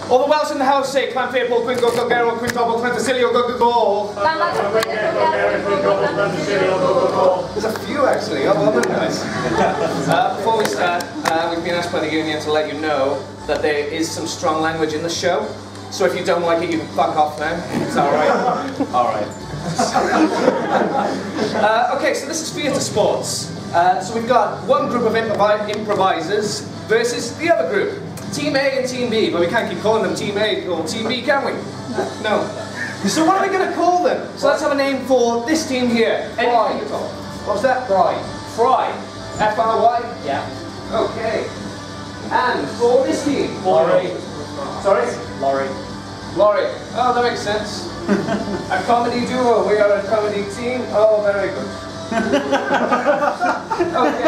All the Welsh in the house say Clan Fairport, Queen Gogero, Queen Tobble, Clanticilio, Gogol. There's a few actually, oh, well, nice. Before we start, we've been asked by the union to let you know that there is some strong language in the show. So if you don't like it, you can fuck off now. Is that alright? Alright. Okay, so this is theatre sports. So we've got one group of improvisers versus the other group. Team A and Team B, but we can't keep calling them Team A or Team B, can we? No. So what are we going to call them? So let's have a name for this team here. Fry. What's that? Fry. Fry. F-R-Y? Yeah. Okay. And for this team? Laurie. Sorry? Laurie. Laurie. Oh, that makes sense. A comedy duo. We are a comedy team. Oh, very good. Okay,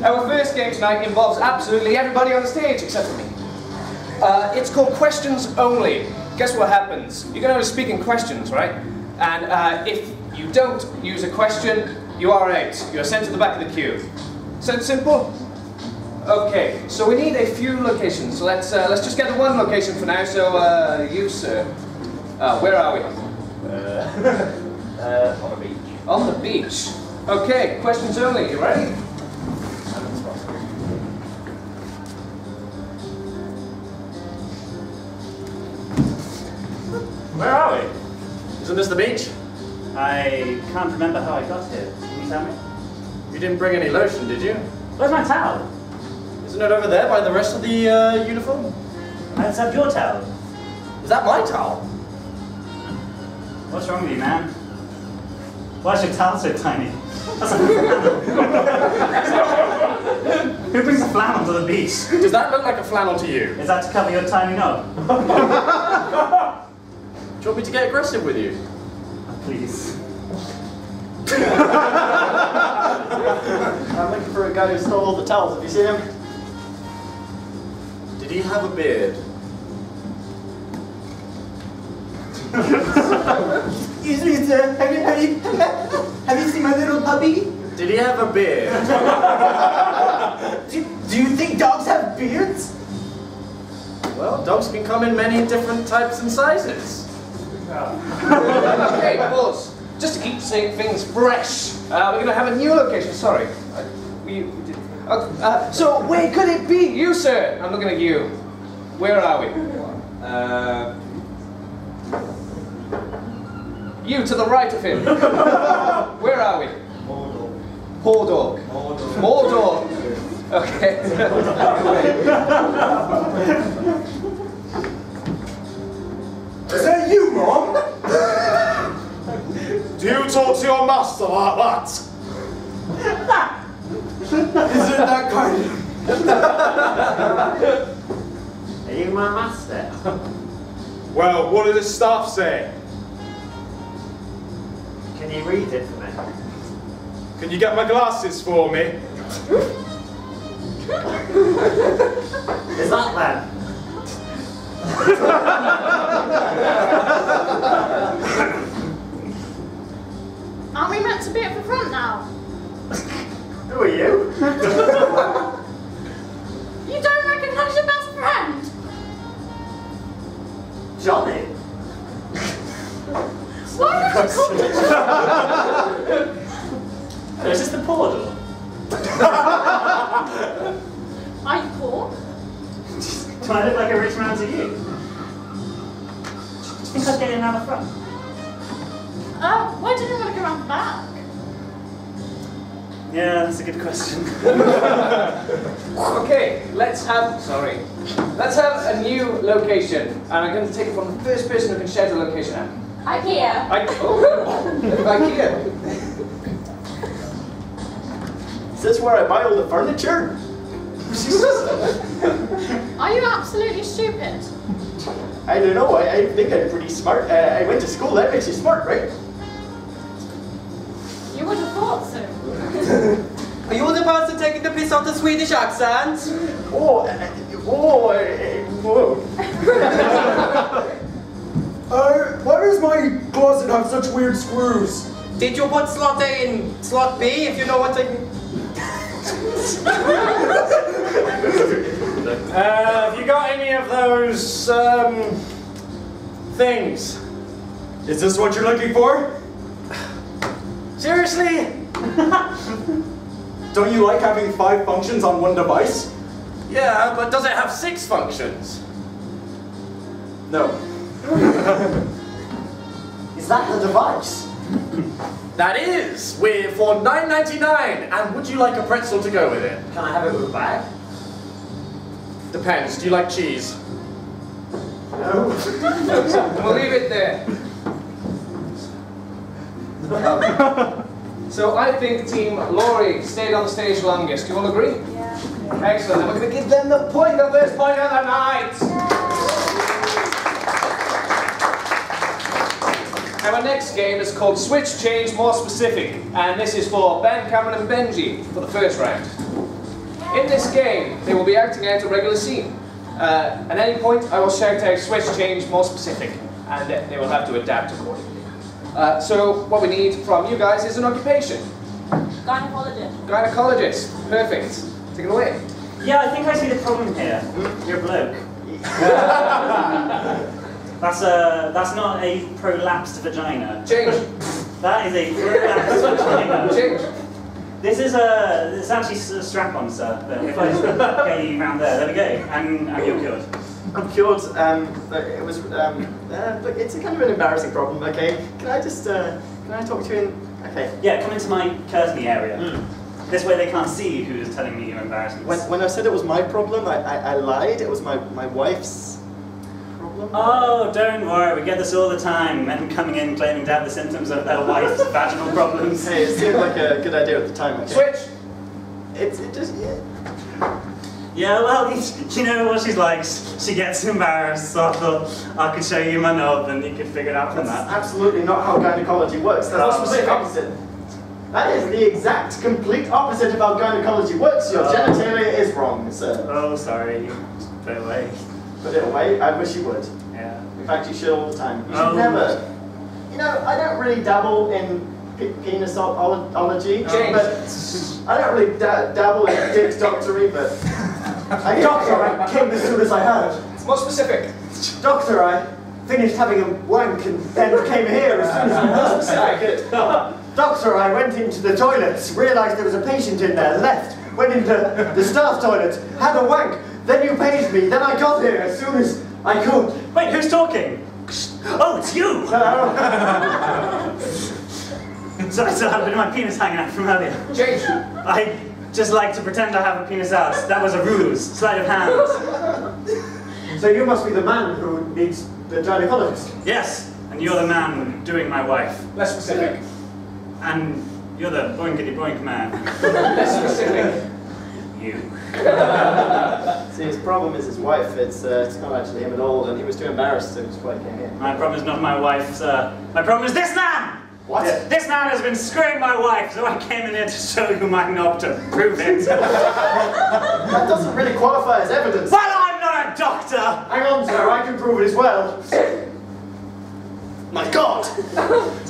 our first game tonight involves absolutely everybody on the stage except for me. It's called Questions Only. Guess what happens? You're going to speak in questions, right? And if you don't use a question, you are out. You're sent to the back of the queue. Sound simple? Okay, so we need a few locations. So let's just get the one location for now. So you, sir, where are we? On the beach. On the beach. Okay, questions only. You ready? Where are we? Isn't this the beach? I can't remember how I got here. Can you tell me? You didn't bring any lotion, did you? Where's my towel? Isn't it over there by the rest of the uniform? Let's have your towel. Is that my towel? What's wrong with you, man? Why is your towel so tiny? That's a flannel. Who brings a flannel to the beach? Does that look like a flannel to you? Is that to cover your tiny knob? Do you want me to get aggressive with you? Please. I'm looking for a guy who stole all the towels. Have you seen him? Did he have a beard? Excuse me, sir. Have you seen my little puppy? Did he have a beard? Do you think dogs have beards? Well, dogs can come in many different types and sizes. Okay, pause. Just to keep things fresh, we're going to have a new location. Sorry. So, where could it be? You, sir. I'm looking at you. Where are we? You to the right of him. Where are we? Mordor. Mordor. Okay. Is that you, Mom? Do you talk to your master like that? Isn't that kind of... Are you my master? Well, what did the staff say? Can you read it for me? Can you get my glasses for me? Is that them? Aren't we meant to be at the front now? Who are you? You don't recognise your best friend? Johnny? Why would you call me Is this the portal? Are you poor? Do I look like a rich man to you? Do you think I'd get in around the front? Why didn't you want to go around the back? Yeah, that's a good question. Okay, let's have a new location. And I'm going to take it from the first person who can shout a location out. IKEA. IKEA. Is this where I buy all the furniture? Are you absolutely stupid? I don't know. I think I'm pretty smart. I went to school. That makes you smart, right? You would have thought so. Are you the person taking the piss off the Swedish accent? Whoa. Why does my closet have such weird screws? Did you put slot A in slot B, if you know what I mean? Have you got any of those, things? Is this what you're looking for? Seriously? Don't you like having 5 functions on one device? Yeah, but does it have 6 functions? No. Is that the device? That is, we're for $9.99. And would you like a pretzel to go with it? Can I have it with a bag? Depends. Do you like cheese? No. We'll leave it there. So I think Team Laurie stayed on the stage longest. Do you all agree? Yeah. Excellent. And we're going to give them the point of this point of the night. Our next game is called Switch Change More Specific, and this is for Ben, Cameron and Benji for the first round. In this game, they will be acting out a regular scene. At any point, I will shout out Switch Change More Specific, and they will have to adapt accordingly. So what we need from you guys is an occupation. Gynecologist. Gynecologist. Perfect. Take it away. Yeah, I think I see the problem here. You're a bloke. That's not a prolapsed vagina. Change. That is a prolapsed vagina. Change. This is it's actually a strap-on, sir. But if I just get you round there we go, and you're cured. I'm cured. But it was. But it's a kind of an embarrassing problem. Okay. Can I just? Can I talk to you in? Okay. Yeah, come into my curtainy area. This way they can't see who is telling me your embarrassments. When I said it was my problem, I lied. It was my wife's problem. Oh, don't worry, we get this all the time. Men coming in claiming to have the symptoms of their wife's vaginal problems. Hey, it seemed like a good idea at the time. Okay. Switch. It just. Yeah. Yeah, well, you know what she's like. She gets embarrassed, so I thought I could show you my knob and you could figure it out from That's that. absolutely not how gynecology works. That's the complete opposite. That is the exact complete opposite of how gynecology works. Your genitalia is wrong, sir. Oh, sorry. Put it away. Put it away. I wish you would. Yeah. In fact, you should all the time. You should Oh. never. You know, I don't really dabble in penisology, but I don't really dabble in dick doctory, but Doctor, I came as soon as I heard. More specific. Doctor, I finished having a wank and then came here as soon as I heard. Specific. Doctor, I went into the toilets, realised there was a patient in there, left, went into the staff toilet, had a wank, then you paid me, then I got here as soon as I could. Wait, who's talking? Oh, it's you! So I still have a bit of my penis hanging out from earlier. Change. I just like to pretend I have a penis out. That was a ruse. Sleight of hand. So you must be the man who needs the gynecologist. Yes, and you're the man doing my wife. Less specific. And you're the boinkity boink man. Less specific. You. See, his problem is his wife. It's not actually him at all, and he was too embarrassed, so that's why he came here. My problem is not my wife, sir. My problem is this man! What? This man has been screwing my wife, so I came in here to show you my knob to prove it. That doesn't really qualify as evidence. Well, I'm not a doctor! Hang on, sir, I can prove it as well. My God!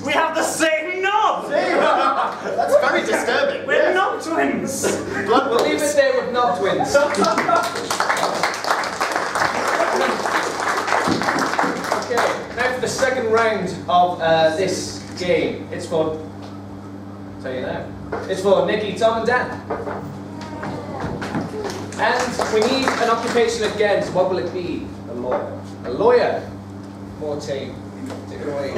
We have the same knob! That's very disturbing. We're knob twins! Blood We'll leave it there with knob twins. Okay, now for the second round of this game. It's for, I'll tell you now, it's for Nikki, Tom and Dan. And we need an occupation again, so what will it be? A lawyer. A lawyer. More team. Take it away.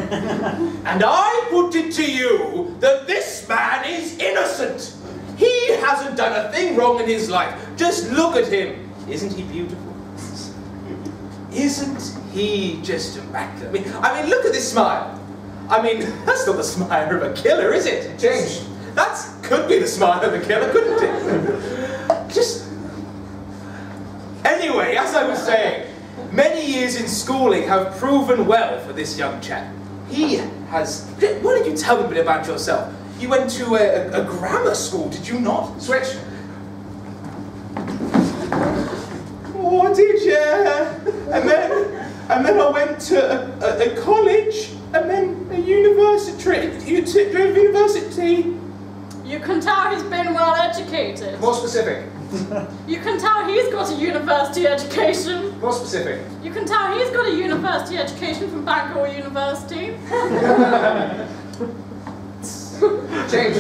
And I put it to you that this man is innocent. He hasn't done a thing wrong in his life. Just look at him. Isn't he beautiful? Isn't he just immaculate? I mean, look at this smile. I mean, that's not the smile of a killer, is it? Change. That could be the smile of a killer, couldn't it? Just... Anyway, as I was saying, many years in schooling have proven well for this young chap. He has... Why don't you tell me a bit about yourself? You went to a grammar school, did you not? Switch. Oh, did you? And then I went to a college, and then a university. You can tell he's been well educated. More specific. You can tell he's got a university education. More specific. You can tell he's got a university education from Bangor University. Change.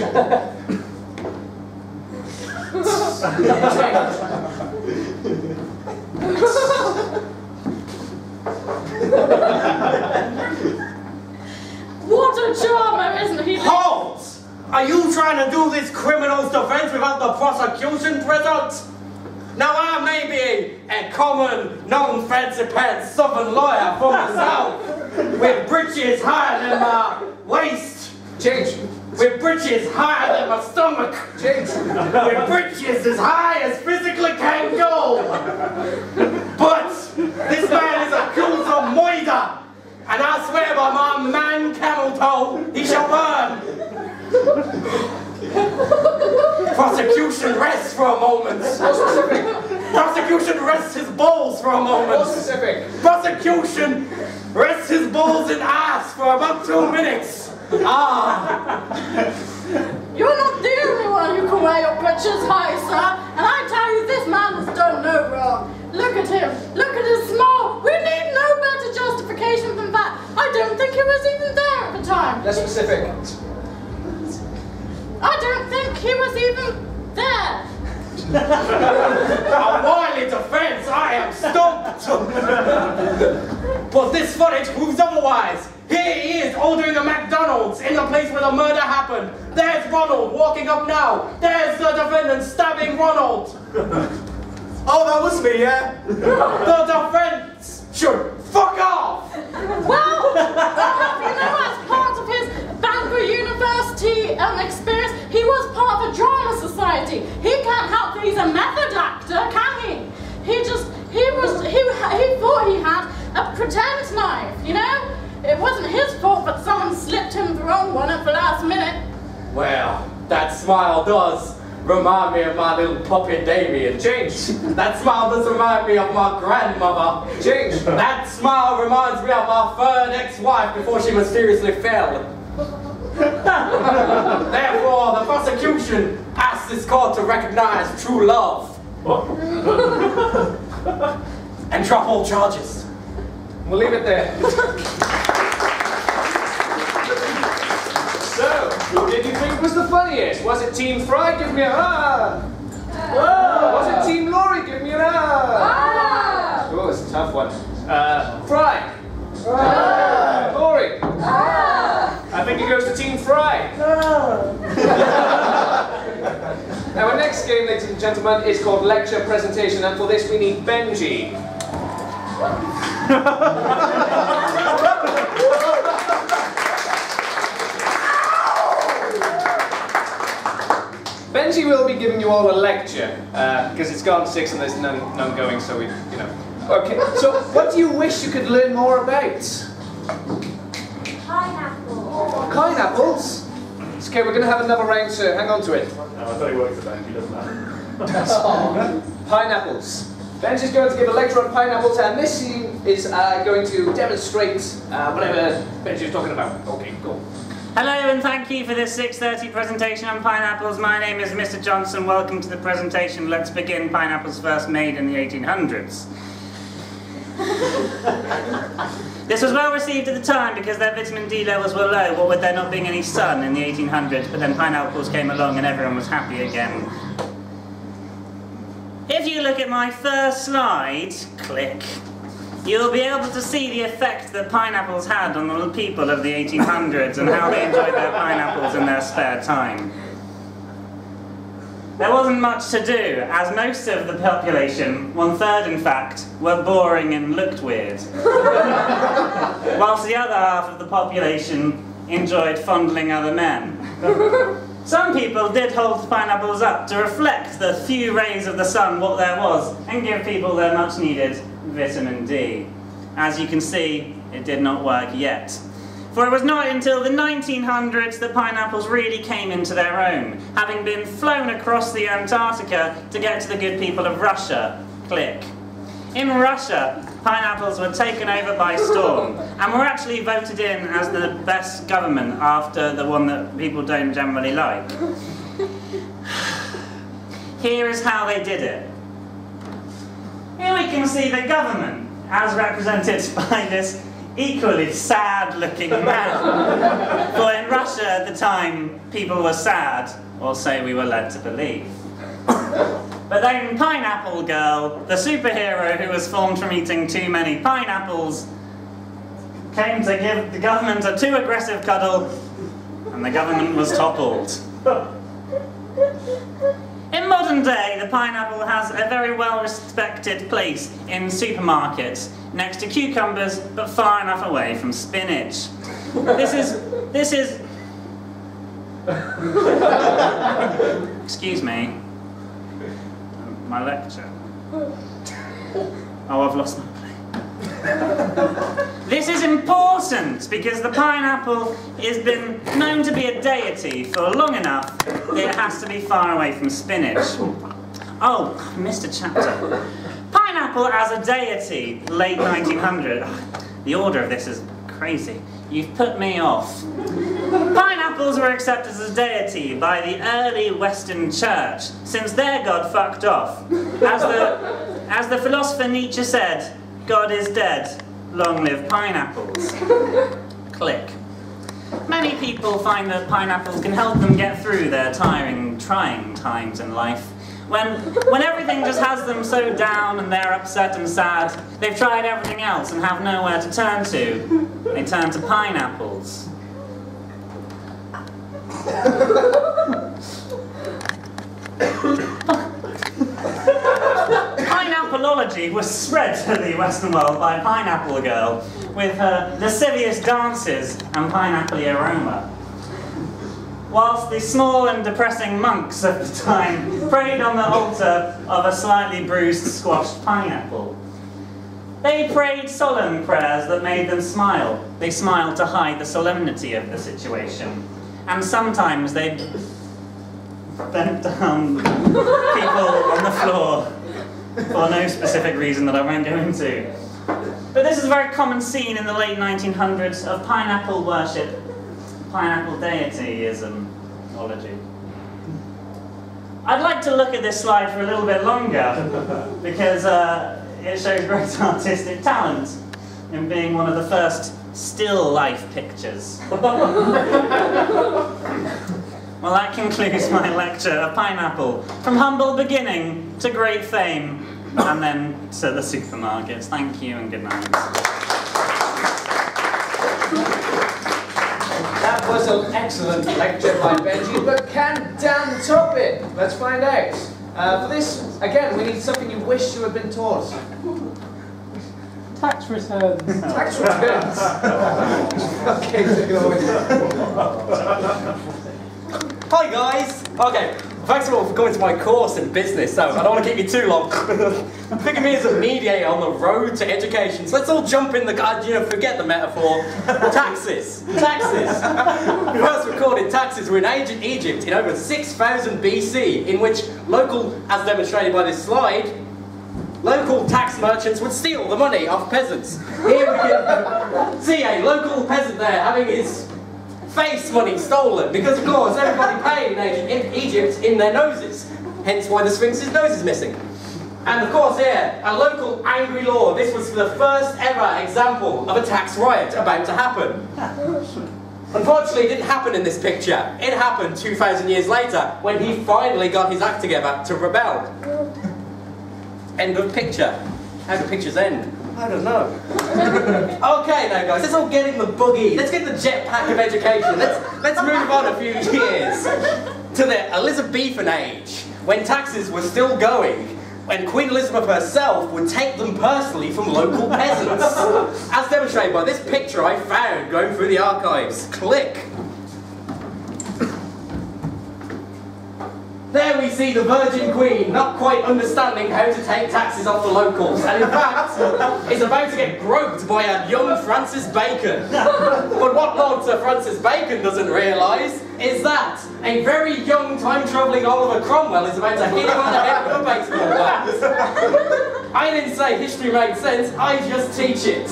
What a charmer, isn't he? Halt! Are you trying to do this criminal's defense without the prosecution present? Now I may be a common, non-fancy pants southern lawyer from the south, with breeches higher than my waist. Change. With breeches higher than my stomach. Change. With breeches as high as physically can go. But this man is accused of murder, and I swear by my man camel toe, he shall burn. Prosecution rests for a moment. More specific. Prosecution rests his balls for a More moment. specific. Prosecution rests his balls in ass for about 2 minutes. Ah. You're not the only one who can wear your breeches high, sir. And I tell you, this man has done no wrong. Look at him. Look at his smile. We need no better justification than that. I don't think he was even there at the time. Less specific. I don't think he was even there. A wily defense, I am stumped. But this footage proves otherwise. Here he is ordering a McDonald's in the place where the murder happened. There's Ronald walking up now. There's the defendant stabbing Ronald. Oh, that was me, yeah? The defense should fuck off. Well, as part of his Bangor University experience, he was part of a drama society. He can't help that he's a method actor, can he? He thought he had a pretend knife, you know? It wasn't his fault, but someone slipped him the wrong one at the last minute. Well, that smile does remind me of my little puppet Damien. Change. That smile does remind me of my grandmother. Change. That smile reminds me of my third ex-wife before she mysteriously fell. Therefore, the prosecution asks this court to recognize true love and drop all charges. We'll leave it there. So, who did you think was the funniest? Was it Team Fry? Give me a ah! Was it Team Laurie? Give me an ah! Oh, it's a tough one. Fry. Laurie. I think it goes to Team Fry. Now, our next game, ladies and gentlemen, is called Lecture Presentation, and for this we need Benji. Benji will be giving you all a lecture, because it's gone 6 and there's none going, so we, you know. Okay, so what do you wish you could learn more about? Pineapple. Pineapples? It's okay, we're going to have another round, so hang on to it. No, I thought he works at Benji, doesn't that? Pineapples. Benji's going to give a lecture on pineapples, and this scene is going to demonstrate whatever Benji was talking about. Okay, cool. Hello and thank you for this 6:30 presentation on pineapples. My name is Mr. Johnson. Welcome to the presentation. Let's begin. Pineapples first made in the 1800s. This was well received at the time because their vitamin D levels were low, what with there not being any sun in the 1800s, but then pineapples came along and everyone was happy again. If you look at my first slide, click, you'll be able to see the effect that pineapples had on the people of the 1800s and how they enjoyed their pineapples in their spare time. There wasn't much to do, as most of the population, 1/3 in fact, were boring and looked weird. Whilst the other half of the population enjoyed fondling other men. Some people did hold pineapples up to reflect the few rays of the sun, what there was, and give people their much needed vitamin D. As you can see, it did not work yet. For it was not until the 1900s that pineapples really came into their own, having been flown across the Antarctica to get to the good people of Russia. Click. In Russia, pineapples were taken over by storm and were actually voted in as the best government after the one that people don't generally like. Here is how they did it. Here we can see the government, as represented by this equally sad-looking man. For in Russia at the time, people were sad, or so we were led to believe. But then Pineapple Girl, the superhero who was formed from eating too many pineapples, came to give the government a too aggressive cuddle, and the government was toppled. In modern day, the pineapple has a very well-respected place in supermarkets, next to cucumbers, but far enough away from spinach. This is... Excuse me. My lecture. Oh, I've lost my place. This is important because the pineapple has been known to be a deity for long enough that it has to be far away from spinach. Oh, I missed a chapter. Pineapple as a deity, late 1900. The order of this is crazy. You've put me off. Pineapples were accepted as a deity by the early Western Church, since their god fucked off. As the philosopher Nietzsche said, God is dead, long live pineapples. Click. Many people find that pineapples can help them get through their tiring, trying times in life. When everything just has them so down and they're upset and sad, they've tried everything else and have nowhere to turn to. They turn to pineapples. Pineappleology was spread to the Western world by Pineapple Girl, with her lascivious dances and pineapple-y aroma. Whilst the small and depressing monks of the time prayed on the altar of a slightly bruised, squashed pineapple. They prayed solemn prayers that made them smile. They smiled to hide the solemnity of the situation. And sometimes they bent down people on the floor for no specific reason that I won't go into. But this is a very common scene in the late 1900s of pineapple worship, pineapple deityism-ology. I'd like to look at this slide for a little bit longer because it shows great artistic talent in being one of the first still life pictures. Well, that concludes my lecture of Pineapple, from humble beginning to great fame, and then to the supermarkets. Thank you and good night. That was an excellent lecture by Benji, but can Dan top it? Let's find out. For this, again, we need something you wish you had been taught. Tax returns. Tax returns. Okay, take it away. Hi guys! Okay, thanks all for coming to my course in business, so I don't want to keep you too long. Think of me as a mediator on the road to education, so let's all jump in the car, you know, forget the metaphor. Taxes. Taxes. The first recorded taxes were in ancient Egypt in over 6000 BC, in which local, as demonstrated by this slide, local tax merchants would steal the money off peasants. Here we can see a local peasant there having his face money stolen, because of course everybody paid in ancient Egypt in their noses, hence why the Sphinx's nose is missing. And of course here, a local angry lord. This was the first ever example of a tax riot about to happen. Unfortunately, it didn't happen in this picture. It happened 2,000 years later, when he finally got his act together to rebel. End of picture. How do pictures end? I don't know. Okay now guys, let's all get in the buggy. Let's get the jetpack of education. Let's move on a few years to the Elizabethan age, when taxes were still going, when Queen Elizabeth herself would take them personally from local peasants. As demonstrated by this picture I found going through the archives. Click. There we see the Virgin Queen, not quite understanding how to take taxes off the locals, and in fact, is about to get groped by a young Francis Bacon. But what Lord Sir Francis Bacon doesn't realise is that a very young, time-travelling Oliver Cromwell is about to hit him on the head with a baseball bat. I didn't say history made sense, I just teach it.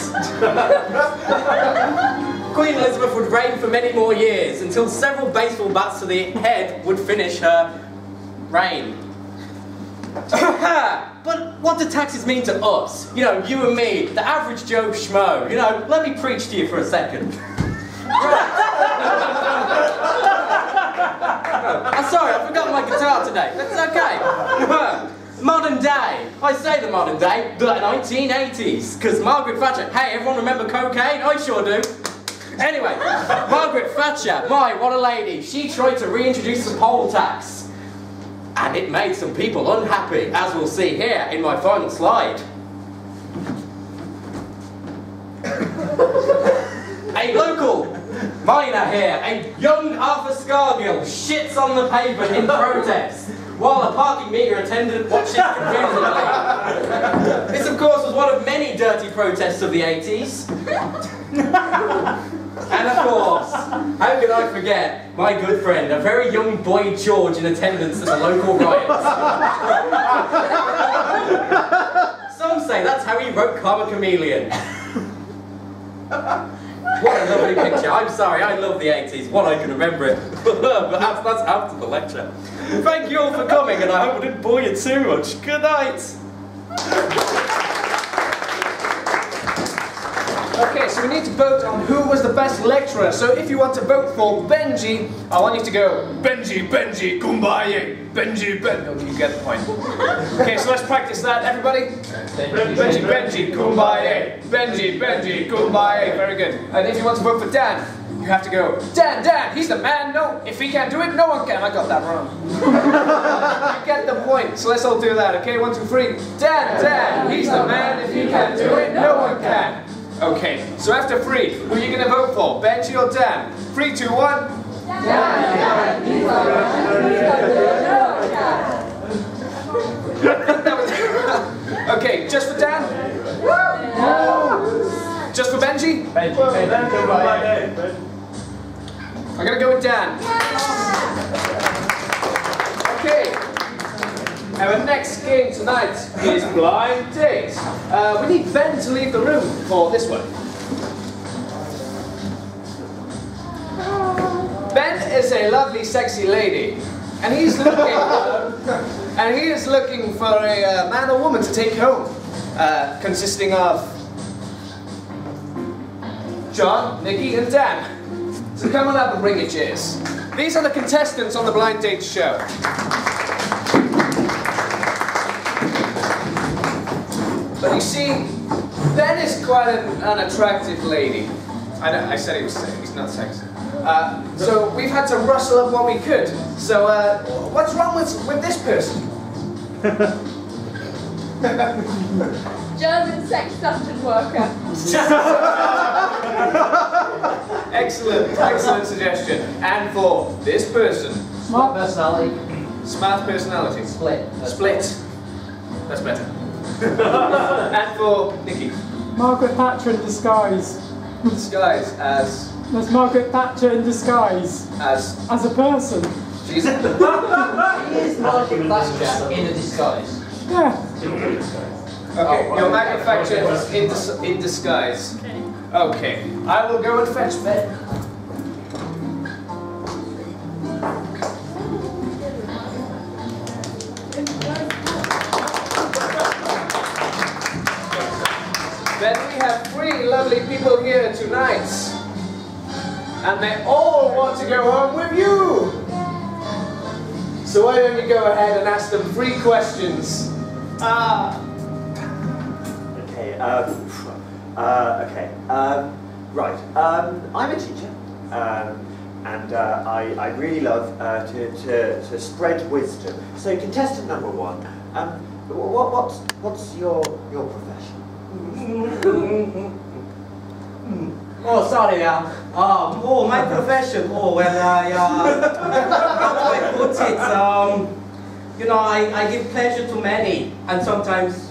Queen Elizabeth would reign for many more years, until several baseball bats to the head would finish her reign. But what do taxes mean to us? You know, you and me, the average Joe Schmo. You know, let me preach to you for a second. I'm sorry, I forgot my guitar today. That's okay. Modern day. I say the modern day, the 1980s. Because Margaret Thatcher, hey, everyone remember cocaine? I sure do. Anyway, Margaret Thatcher, my, what a lady. She tried to reintroduce the poll tax. And it made some people unhappy, as we'll see here in my final slide. A local miner here, a young Arthur Scargill, shits on the pavement in protest, while a parking meter attendant watches confusingly. This, of course, was one of many dirty protests of the 80s. And of course, how could I forget my good friend, a very young Boy George in attendance at the local riots. Some say that's how he wrote Karma Chameleon. What a lovely picture. I'm sorry, I love the 80s. What I can remember it. But that's after the lecture. Thank you all for coming, and I hope I didn't bore you too much. Good night. Okay, so we need to vote on who was the best lecturer. So if you want to vote for Benji, I want you to go, Benji, Benji, Kumbaya, Benji, Benji. Oh, you get the point. Okay, so let's practice that, everybody. Benji, Benji, Kumbaya, Benji, Benji, Kumbaya. Very good. And if you want to vote for Dan, you have to go, Dan, Dan, he's the man. No, if he can't do it, no one can. I got that wrong. You get the point. So let's all do that, okay? 1, 2, 3. Dan, Dan, he's the man. If he can't do it, no one can. Okay, so after 3, who are you going to vote for? Benji or Dan? 3, 2, 1. Dan, he's the man. Okay, just for Dan? No. Just for Benji? Benji. I'm going to go with Dan. Okay. Our next game tonight is Blind Date. We need Ben to leave the room for this one. Ben is a lovely, sexy lady, and he is looking for a man or woman to take home, consisting of John, Nikki, and Dan. So come on up and bring your chairs. These are the contestants on the Blind Date show. But you see, Ben is quite an attractive lady. I said he was sexy, he's not sexy. So we've had to rustle up what we could. So what's wrong with this person? German sex dungeon worker. Excellent, excellent suggestion. And for this person? Smart personality. Smart personality. Split. Split. That's better. And for Nikki? Margaret Thatcher in disguise. Disguise as? There's Margaret Thatcher in disguise. As a person. She's He is Margaret Thatcher in a disguise. Yeah. Okay, your Margaret Thatcher is in disguise. Okay, I will go and fetch Ben. Ben, we have 3 lovely people here tonight. And they all want to go home with you. So why don't you go ahead and ask them 3 questions? Okay, right. I'm a teacher, and I really love to spread wisdom. So contestant number 1, what's your profession? Oh, sorry, my profession, how do I put it, you know, I give pleasure to many, and sometimes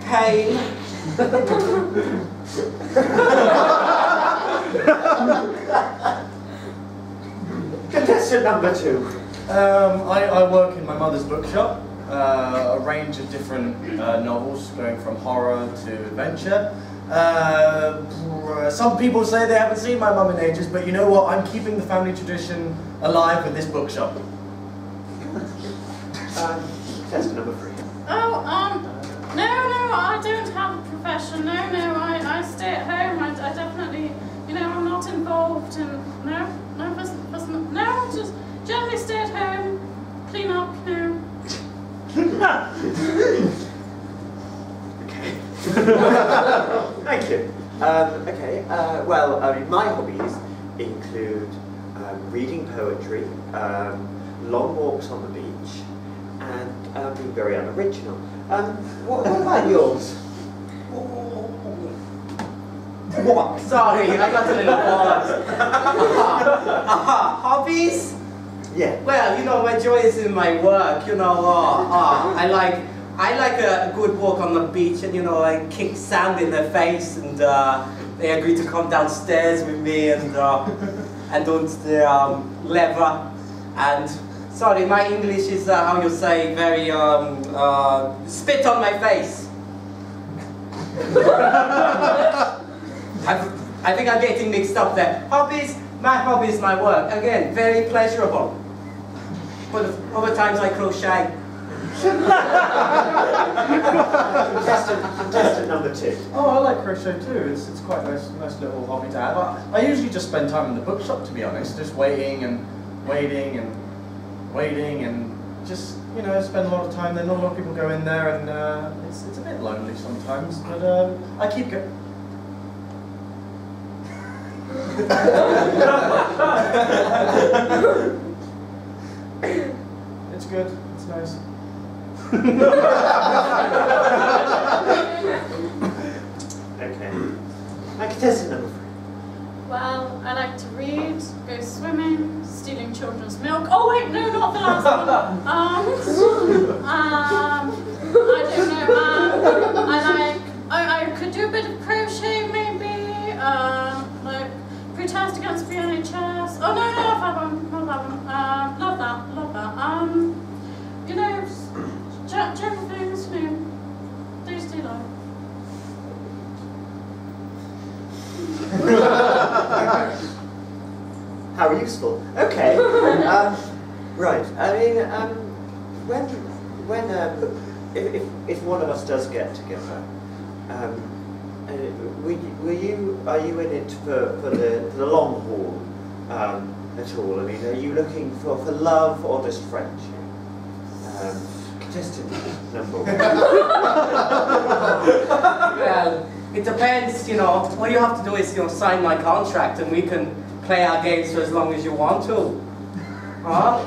pain. Contestant number 2. I work in my mother's bookshop, a range of different novels, going from horror to adventure. Some people say they haven't seen my mum in ages, but you know what? I'm keeping the family tradition alive with this bookshop. Contestant number 3. Oh, no, I don't have a profession. No, I stay at home. I definitely, I'm not involved in, no, I just generally stay at home, clean up, Okay. Thank you. Okay, well, I mean, my hobbies include reading poetry, long walks on the beach, and being very unoriginal. What about yours? What? Sorry, I got a little lost. Hobbies? Yeah. Well, my joy is in my work. I like a good walk on the beach, and I kick sand in their face, and they agree to come downstairs with me, and don't lever. And sorry, my English is how you say, very spit on my face. I think I'm getting mixed up there. Hobbies, my hobby is my work. Again, very pleasurable. But other times I crochet. Contestant number 2. Oh, I like crochet too. It's quite a nice little hobby to have. I usually just spend time in the bookshop, to be honest, just waiting and just spend a lot of time there. Not a lot of people go in there, and it's a bit lonely sometimes. But I keep going. It's good. It's nice. Okay. And contestant number 3. Well, I like to read, go swimming, stealing children's milk. Oh wait, no, not the last one. I could do a bit of crochet maybe. Like protest against the NHS. Oh no, not that one. Love that. General things, day-to-day life. How useful. Okay. Right. I mean, if one of us does get together, are you in it for the long haul at all? I mean, are you looking for love or just friendship? Contestant number 1. Well, it depends, All you have to do is, sign my contract, and we can play our games for as long as you want to. Huh?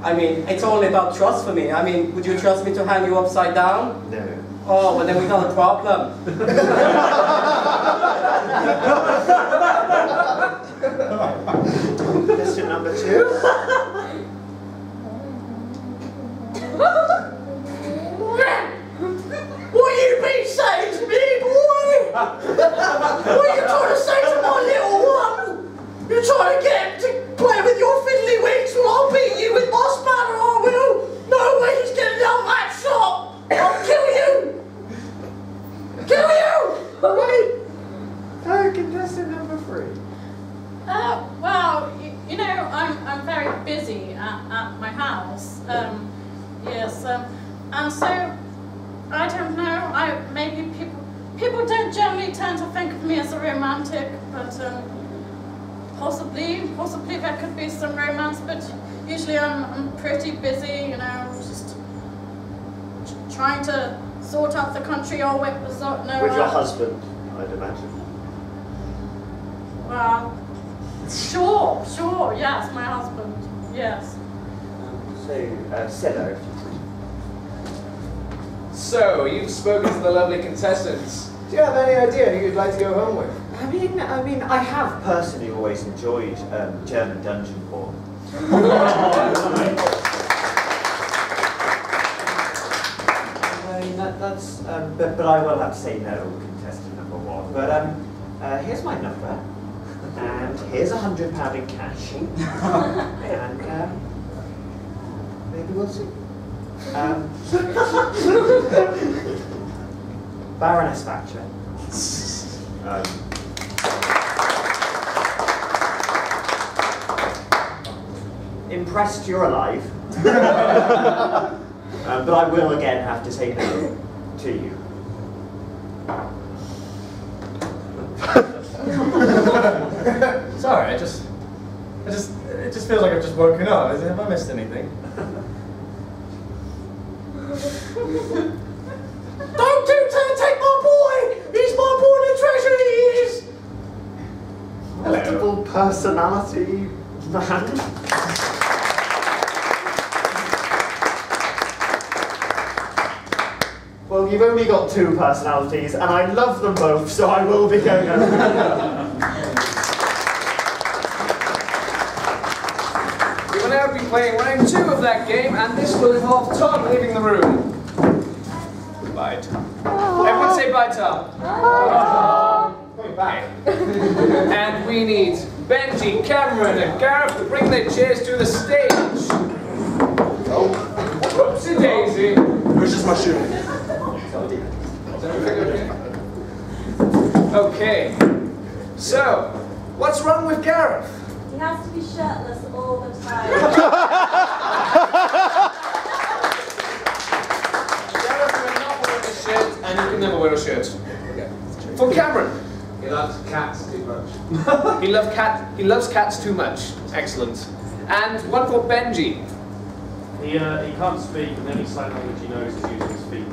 I mean, it's all about trust for me. I mean, would you trust me to hang you upside down? No. Oh, well then we got a problem. Contestant number 2. What you been saying to me, boy? What are you trying to say to my little one? You're trying to get him to play with your fiddly wings? Well, I'll beat you with my spanner, I will. No way he's getting out of that shot. I'll kill you. Kill you. Right. Contestant number 3. Well, I'm very busy at my house. Yes, and so I don't know. Maybe people don't generally tend to think of me as a romantic, but possibly there could be some romance. But usually I'm pretty busy, just trying to sort out the country or with your husband, I'd imagine. Well, sure, yes, my husband, yes. Senna. So, you've spoken to the lovely contestants. Do you have any idea who you'd like to go home with? I mean, I have personally always enjoyed German dungeon porn. That's, but I will have to say no, contestant number 1. But here's my number, and here's £100 in cash, and maybe we'll see. Baroness Thatcher. Impressed you're alive. but I will again have to say no to you. Sorry, it just feels like I've just woken up. Have I missed anything? Don't you take my boy! He's my boy, the treasure he is! Multiple personality man. Well, you've only got 2 personalities, and I love them both, so I will be going over. We will now be playing round 2 of that game, and this will involve Tom leaving the room. Bye, Tom. Everyone say bye, Tom. Coming back. And we need Benji, Cameron, and Gareth to bring their chairs to the stage. Oh, whoopsie daisy. Where's just my shoe? Is everything okay? Okay. So, what's wrong with Gareth? He has to be shirtless all the time. Gareth will not wear a shirt, and you can never wear a shirt. Okay. For Cameron. He loves cats too much. He loves cats too much. Excellent. And one for Benji. He can't speak, and any sign language he knows is using his feet.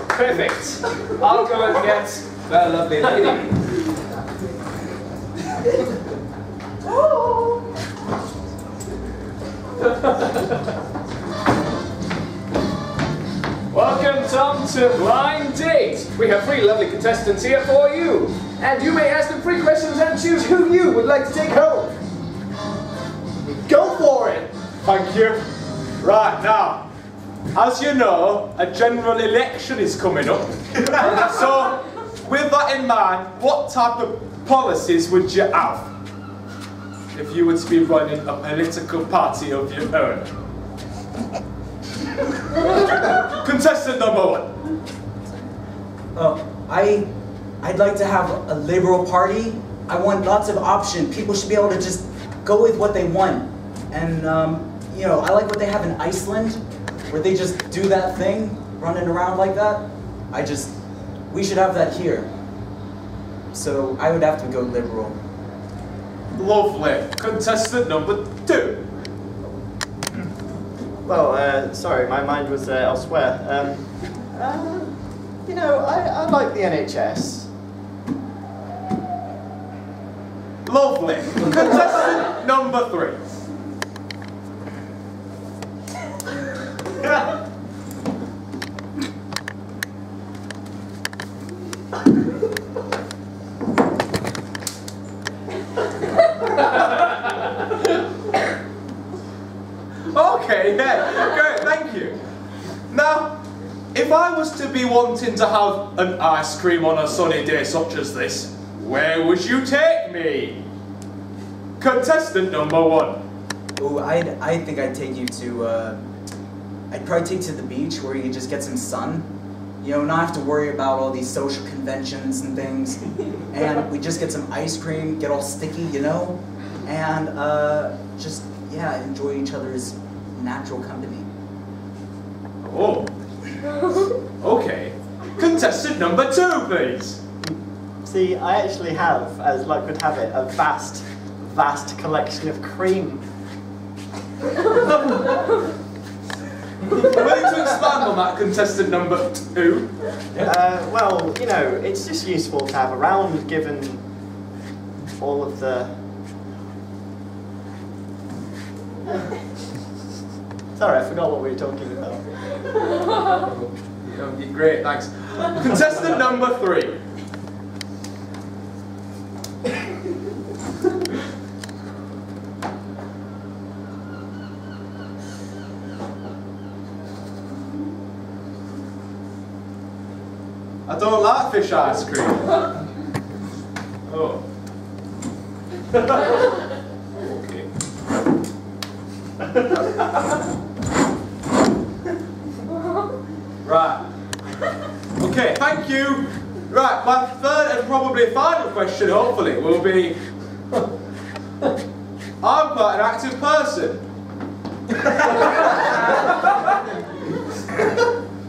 Perfect. I'll go and get the lovely lady. Welcome, Tom, to Blind Date. We have 3 lovely contestants here for you. And you may ask them 3 questions and choose who you would like to take home. Go for it! Thank you. Right, now, as you know, a general election is coming up. So, with that in mind, what type of policies would you have if you were to be running a political party of your own? Contestant number 1. I'd like to have a liberal party. I want lots of options. People should be able to just go with what they want. And, you know, I like what they have in Iceland, where they just do that thing, running around like that. We should have that here. So I would have to go liberal. Lovely. Contestant number 2. Well, sorry, my mind was elsewhere. You know, I like the NHS. Lovely. Contestant number 3. Okay, yeah, great, thank you. Now, if I was to be wanting to have an ice cream on a sunny day such as this, where would you take me? Contestant number 1. Oh, I think I'd take you to, I'd probably take you to the beach where you could just get some sun. You know, not have to worry about all these social conventions and things. And we just get some ice cream, get all sticky, you know? And just, yeah, enjoy each other's natural company. Oh. Okay. Contestant number 2, please. See, I actually have, as luck would have it, a vast collection of cream. Willing to expand on that, contestant number 2? Well, you know, it's just useful to have around, given all of the... Sorry, I forgot what we were talking about. Great, thanks. Contestant number 3. I don't like fish ice cream. Oh. Okay. Right. Okay, thank you. Right, my third and probably final question, hopefully, will be... I'm quite an active person.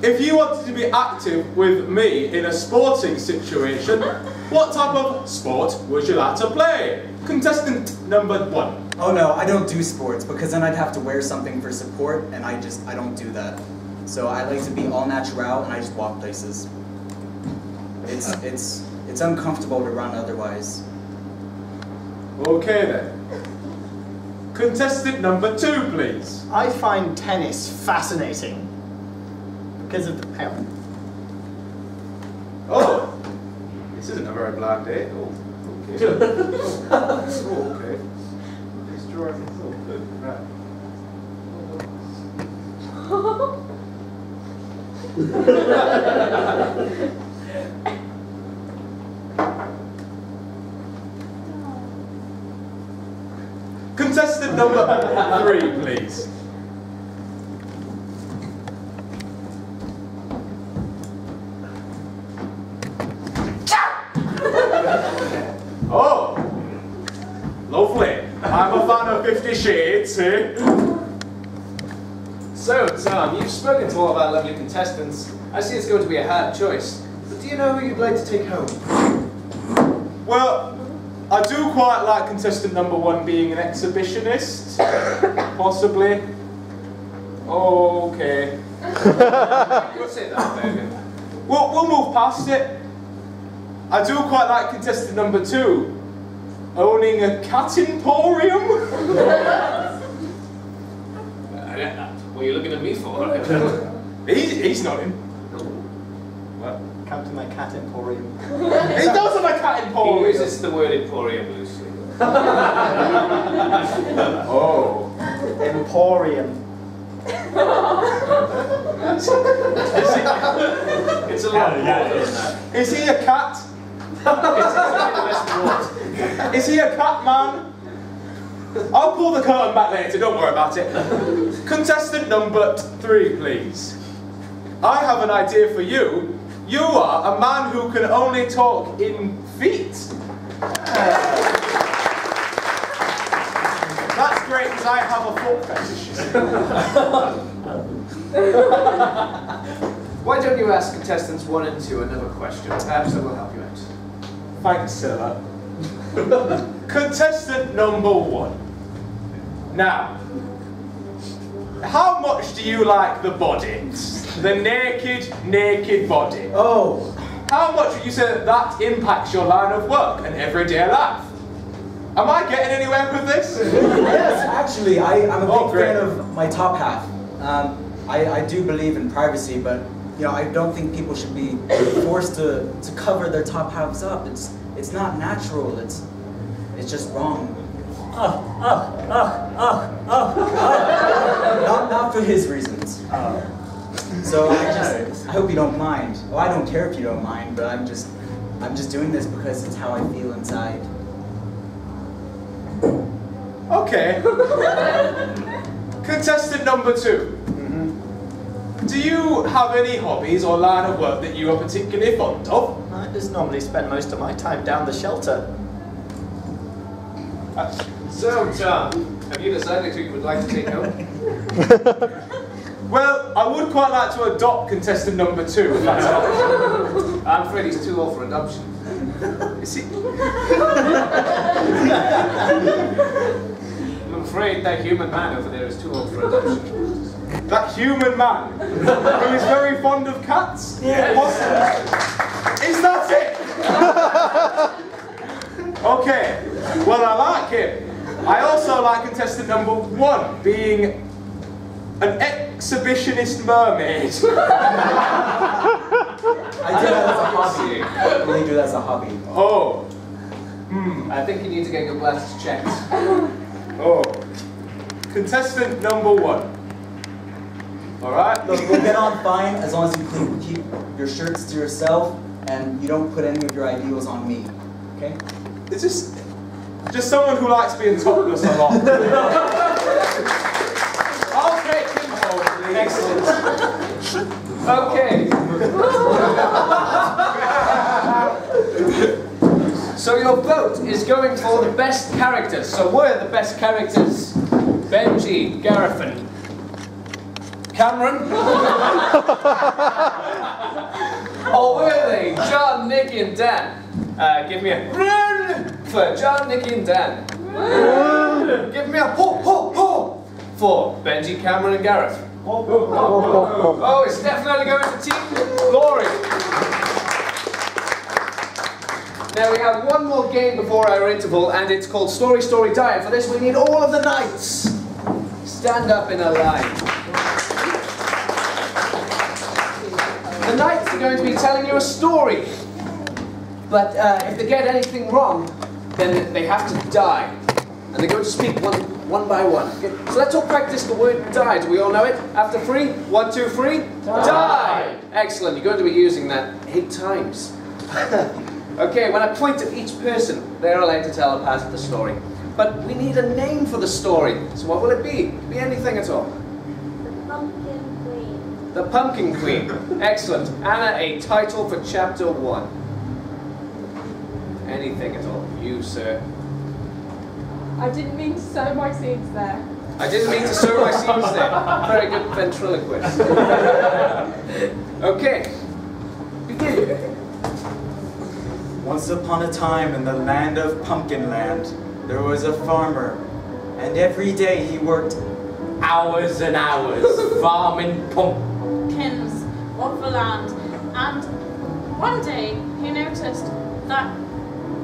If you wanted to be active with me in a sporting situation, what type of sport would you like to play? Contestant number 1. Oh no, I don't do sports because then I'd have to wear something for support, and I don't do that. So I like to be all natural, and I just walk places. It's uncomfortable to run otherwise. Okay then. Contestant number 2, please. I find tennis fascinating because of the parent. Oh, this isn't a very bland day. Oh, okay. Oh, okay. This drawing is all good. Right. Contestant number 3, please. Oh, lovely. I'm a fan of 50 Shades, eh? So, Tom, you've spoken to all of our lovely contestants. I see it's going to be a hard choice. But do you know who you'd like to take home? Well, I do quite like contestant number 1 being an exhibitionist. Possibly. Okay. You could say that, baby. We'll move past it. I do quite like contestant number 2, owning a cat emporium. What are you looking at me for? He's not in. What? Come to my cat emporium. He does have a cat He emporium. uses the word emporium loosely. Oh. Emporium. It's a lot more than that. Is he a cat? Is he a cat man? I'll pull the curtain back later, don't worry about it. Contestant number 3, please. I have an idea for you. You are a man who can only talk in feet. That's great because I have a foot fetish. Why don't you ask contestants 1 and 2 another question? Perhaps that will help you out. Thanks, sir. Contestant number 1. Now, how much do you like the body? The naked body. Oh, How much would you say that impacts your line of work and everyday life? Am I getting anywhere with this? yes, actually, I'm a big great. fan of my top half. I do believe in privacy, but I don't think people should be forced to cover their top halves up. It's not natural. It's just wrong. Not for his reasons. So I hope you don't mind. Well, I don't care if you don't mind, but I'm just doing this because it's how I feel inside. Okay. Contestant number 2. Do you have any hobbies or line of work that you are particularly fond of? I just normally spend most of my time down the shelter. So, Tom, have you decided who you would like to take home? Well, I would quite like to adopt contestant number 2, if that's an option. I'm afraid he's too old for adoption. Is he? I'm afraid that human man over there is too old for adoption. That human man who is very fond of cats? Yes. Is that it? Okay, well I like him. I also like contestant number 1 being an exhibitionist mermaid. I do that as a hobby. I really do that as a hobby. Oh. I think you need to get your glasses checked. Oh. Contestant number 1. Alright? Look, we'll get on fine as long as you keep your shirts to yourself and you don't put any of your ideals on me. Okay? It's just someone who likes being topless a lot. I'll take him home, please. Excellent. Okay. So your vote is going for the best characters. So what are the best characters? Benji, Gareth, and Cameron. Or were they John, Nicky, and Dan? Give me a run for John, Nicky, and Dan. Give me a ho, ho, ho for Benji, Cameron, and Gareth. Oh, it's definitely going to Team Glory. Now we have one more game before our interval, and it's called Story, Story, Die. And for this, we need all of the knights. Stand up in a line. The knights are going to be telling you a story. But if they get anything wrong, then they have to die. And they're going to speak one by one. Okay? So let's all practice the word die. Do we all know it? After 3, 1, 2, 3, die! Excellent, you're going to be using that 8 times. Okay, when I point at each person, they're allowed to tell a part of the story. But we need a name for the story. So what will it be? It could be anything at all. The Pumpkin Queen. The Pumpkin Queen. Excellent. Anna, a title for chapter 1. Anything at all. You, sir. I didn't mean to sow my seeds there. I didn't mean to sow my seeds there. Very good ventriloquist. Okay. Begin. Once upon a time in the land of Pumpkin Land, there was a farmer, and every day he worked Hours and hours farming pumpkins off the land, and one day he noticed that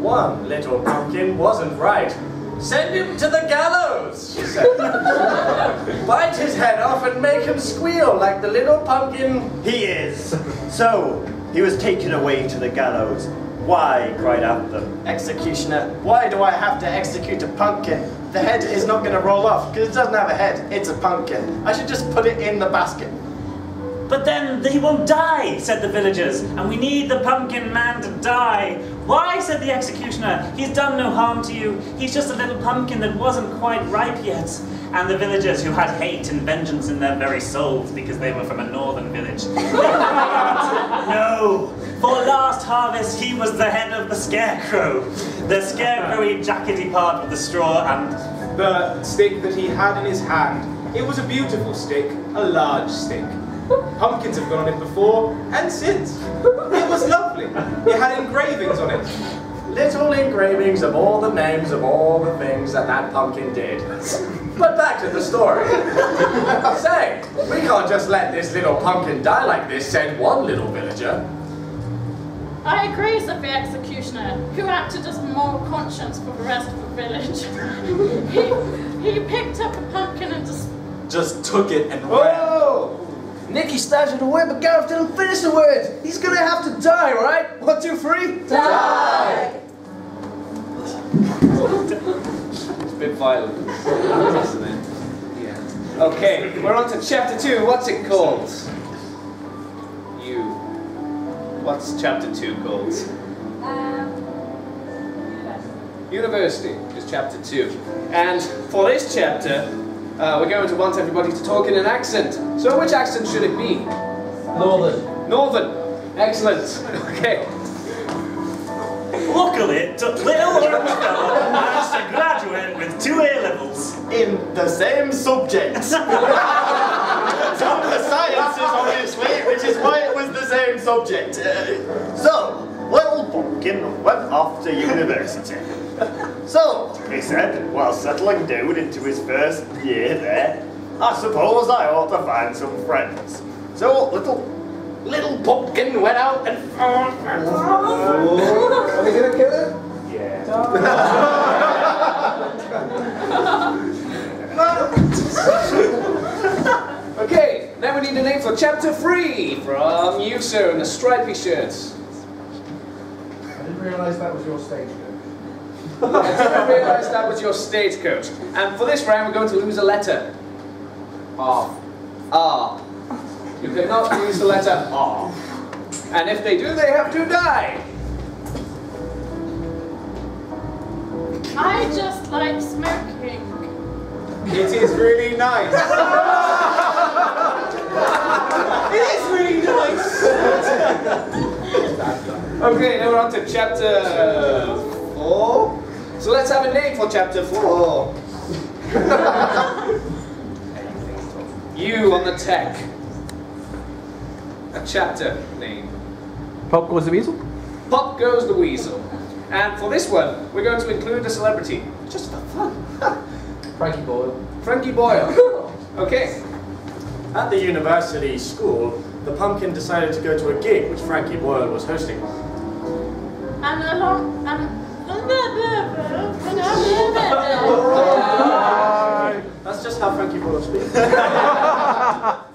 One little pumpkin wasn't right. Send him to the gallows, she said. Bite his head off and make him squeal like the little pumpkin he is. So, he was taken away to the gallows. Why, cried out the executioner, why do I have to execute a pumpkin? The head is not going to roll off, because it doesn't have a head. It's a pumpkin. I should just put it in the basket. But then he won't die, said the villagers, and we need the pumpkin man to die. Why, said the executioner, he's done no harm to you. He's just a little pumpkin that wasn't quite ripe yet. And the villagers, who had hate and vengeance in their very souls because they were from a northern village. No, for last harvest he was the head of the scarecrow. The scarecrowy jackety part with the straw and The stick that he had in his hand. It was a beautiful stick, a large stick. Pumpkins have gone on it before and since. It was lovely. It had engravings on it. Little engravings of all the names of all the things that pumpkin did. But back to the story. Say, we can't just let this little pumpkin die like this, said one little villager. I agree, said the executioner, who acted as moral conscience for the rest of the village. he picked up a pumpkin and just took it and ran. Whoa! Nicky started a word, but Gareth didn't finish the word. He's gonna have to die, right? 1, 2, 3, die! It's a bit violent, isn't it? Yeah. Okay, we're on to chapter 2. What's it called? What's chapter 2 called? University is chapter 2. And for this chapter, we're going to want everybody to talk in an accent. So which accent should it be? Northern. Northern. Excellent. Okay. luckily it took little Orm Fella managed to graduate with 2 A-levels. In the same subject. Some of the sciences, obviously, which is why it was the same subject. So, little Pumpkin went off to university. So, he said, while settling down into his first year there, I suppose I ought to find some friends. So, little Pumpkin went out and found... Are we gonna kill him? Yeah. Okay, now we need a name for chapter 3 from you, sir, in the stripy shirts. I didn't realise that was your stagecoach. I didn't realise that was your stagecoach. And for this round, we're going to lose a letter. R. R. You cannot use the letter R. And if they do, they have to die. I just like smoking. It is really nice. It is really nice. Okay, now we're on to chapter 4. So let's have a name for chapter 4. You on the tech. A chapter name. Pop goes the weasel? Pop goes the weasel. And for this one, we're going to include a celebrity. Just for fun. Frankie Boyle. Frankie Boyle. Okay. At the university school, the pumpkin decided to go to a gig which Frankie Boyle was hosting. That's just how Frankie Boyle speaks.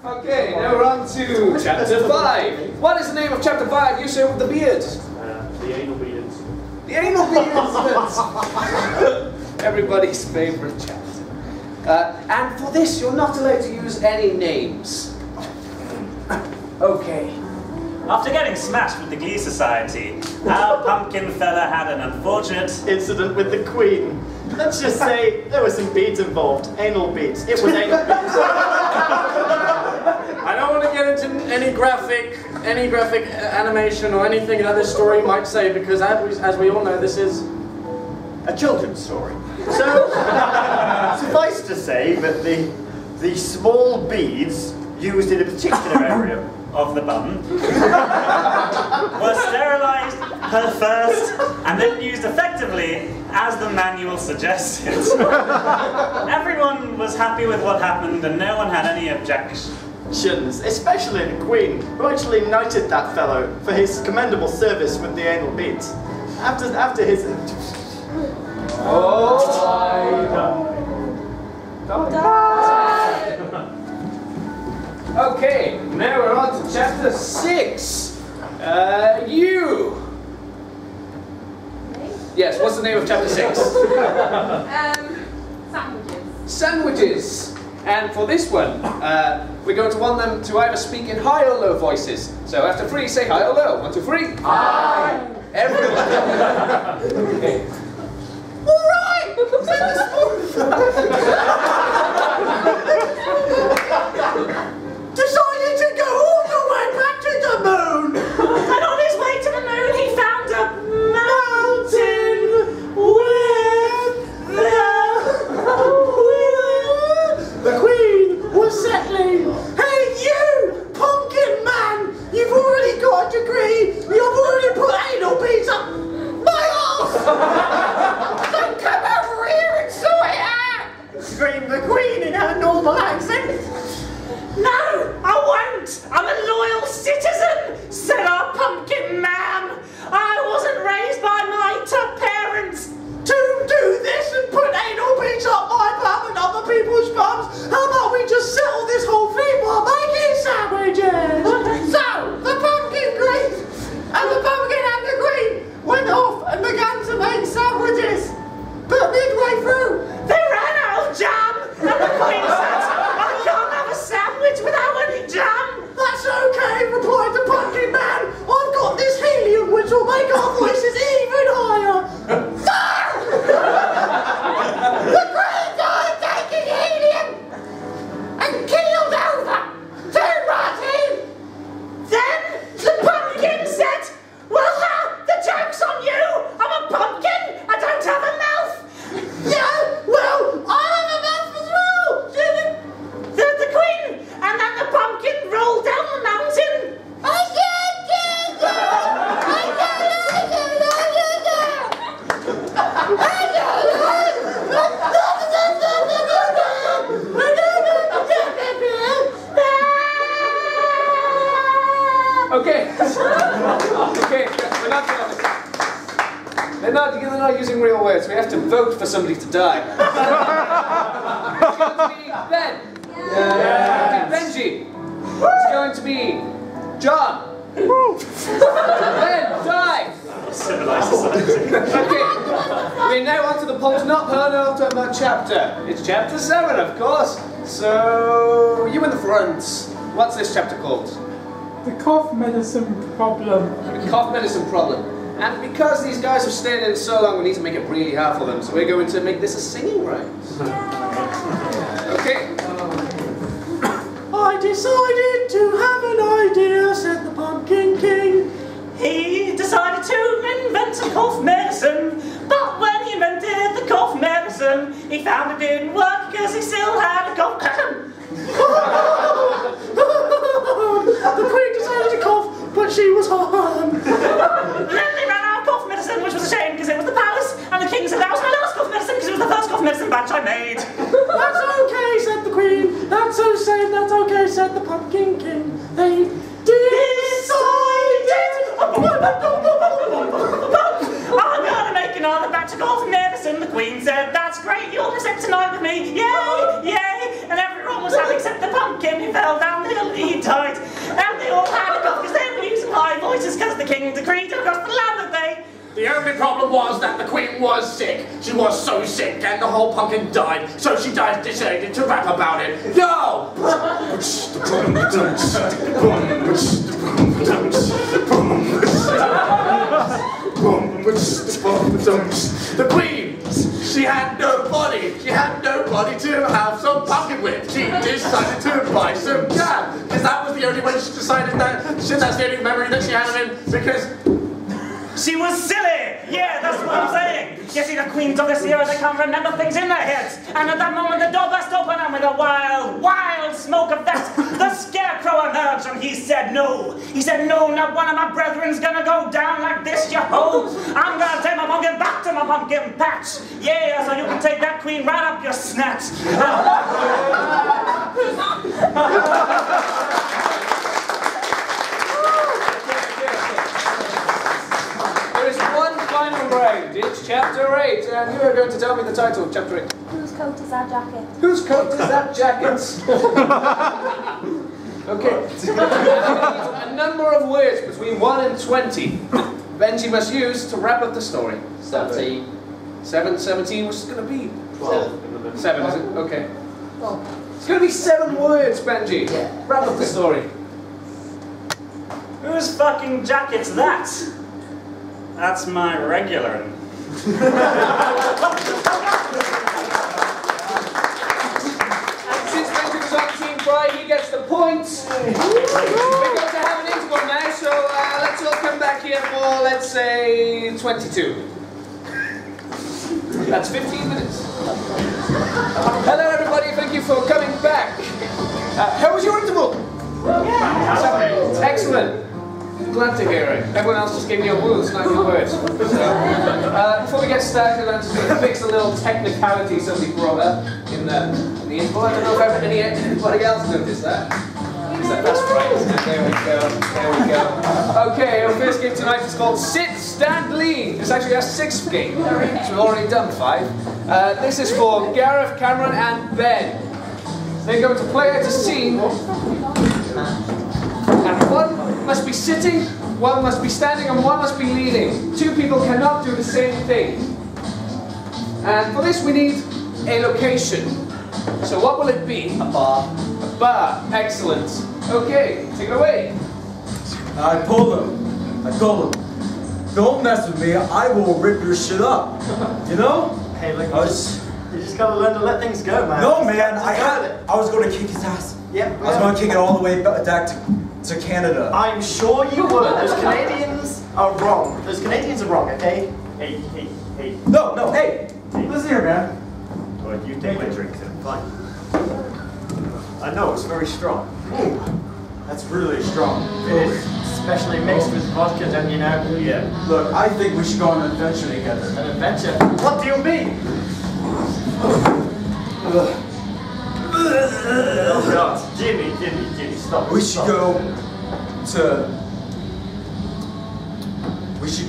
Okay, now we're on to chapter 5. What is the name of chapter 5? You say with the beard. The anal beards. The anal beards. Everybody's favourite chapter. And for this, you're not allowed to use any names. Okay. After getting smashed with the Glee Society, our pumpkin fella had an unfortunate incident with the Queen. Let's just say there were some beads involved. Anal beads. It was anal beads. I don't want to get into any graphic animation or anything that this story might say, because as we all know, this is a children's story. So, suffice to say that the small beads used in a particular area of the bum were sterilised first and then used effectively as the manual suggested. Everyone was happy with what happened and no one had any objections, especially the Queen, who actually knighted that fellow for his commendable service with the anal beads. After his... Okay, now we're on to chapter 6. You. Yes, what's the name of chapter 6? Sandwiches. Sandwiches. And for this one, we're going to want them to either speak in high or low voices. So after 3, say high or low. 1, 2, 3. High. Everyone. Okay. All right. Decided to go all the way back to the moon! And on his way to the moon, he found a mountain with the Queen was settling. Hey, you, pumpkin man! You've already got a degree. You've already put anal beads up my arse! Then come over here and sort it out! Screamed the Queen in her normal accent. No, I won't! I'm a loyal citizen, said our pumpkin man. I wasn't raised by my parents to do this and put anal beads up my bum and other people's bums. How about we just settle this whole thing while making sandwiches? So, the pumpkin queen and the queen went off and began to make sandwiches. But midway through, they ran out of jam, and the Queen said, I can't have a sandwich without any jam. That's okay, replied the pumpkin man. I've got this helium which will make our voices even higher. The Queen died taking helium and keeled over to Martin. Then the pumpkin said, well, the joke's on you. I'm a pumpkin. I don't have a mouth. Yeah, well, I have a mouth as well. The Queen and then the pumpkin rolled down the mountain. Okay. Okay, they're not using real words. We have to vote for somebody to die. It's going to be Ben. Yeah. Benji. It's going to be John. Ben, die. Civilized society. Okay. We're now on to the Paul's Not Penultimate chapter. It's chapter 7, of course. So, you in the front. What's this chapter called? The cough medicine problem. The cough medicine problem. And because these guys have stayed in so long, we need to make it really hard for them. So we're going to make this a singing rhyme. Okay. I decided to have an idea, said the Pumpkin King. He decided to invent a cough medicine, but when he invented the cough medicine, he found it didn't work because he still had a cough. I'm gonna make another batch of golden medicine. The Queen said, that's great, you'll sit tonight with me. Yay, yay. And everyone was happy except the pumpkin. He fell down the hill and he died. And they all had a cough because they were using high voices because the king decreed across the land that they... The only problem was that the Queen was sick. She was so sick and the whole pumpkin died. So she decided to rap about it. No! The Queen, she had no body. She had no body to have some pumpkin with. She decided to buy some jam. Because that was the only way she decided that, that's the only memory that she had of him. Because she was silly! Yeah, that's what I'm saying! You see, the Queen took us here, they can't remember things in their heads. And at that moment, the door burst open, and with a wild, wild smoke effect, the Scarecrow emerged, and he said no. He said, no, not one of my brethren's gonna go down like this, you ho! I'm gonna take my pumpkin back to my pumpkin patch. Yeah, so you can take that Queen right up your snatch. There is one final round. It's Chapter 8, and you are going to tell me the title of Chapter 8. Whose coat is that jacket? Whose coat is that jacket? Okay. A number of words between 1 and 20 Benji must use to wrap up the story. 17. 17, which is going to be 12. 7, is it? Okay. It's going to be 7 words, Benji. Yeah. Wrap up the story. Whose fucking jacket's that? That's my regular. Since Benji was on Team Pride, he gets the points. We're going to have an interval now, so let's all come back here for, let's say, 22. That's 15 minutes. Hello, everybody. Thank you for coming back. How was your interval? Yeah. Excellent. Glad to hear it. Everyone else just gave me a rules, not your words. So, before we get started, I'm just going to fix a little technicality somebody brought up in the info. I don't know if anybody else noticed that. That's right. There we go. There we go. Okay, our first game tonight is called Sit, Stand, Lean. It's actually our 6th game, so we've already done 5. This is for Gareth, Cameron, and Ben. They're going to play out a scene. And one must be sitting, one must be standing, and one must be leaning. 2 people cannot do the same thing. And for this we need a location. So what will it be? A bar. A bar. Excellent. Okay, take it away. I pull them. I told them, don't mess with me, I will rip your shit up. You know? Hey, look, you just gotta learn to let things go, man. No, man, I was going to kick his ass. Yeah. I was going to kick it all the way back to Canada. I'm sure you would. Those Canadians are wrong. Those Canadians are wrong, okay? Hey. No, hey, listen here, man. Well, you take my drink then. Fine. I know, it's very strong. Ooh, that's really strong. It is. Especially mixed with vodka, don't you know? Yeah. Look, I think we should go on an adventure together. An adventure? What do you mean? Oh God, Jimmy, stop. We should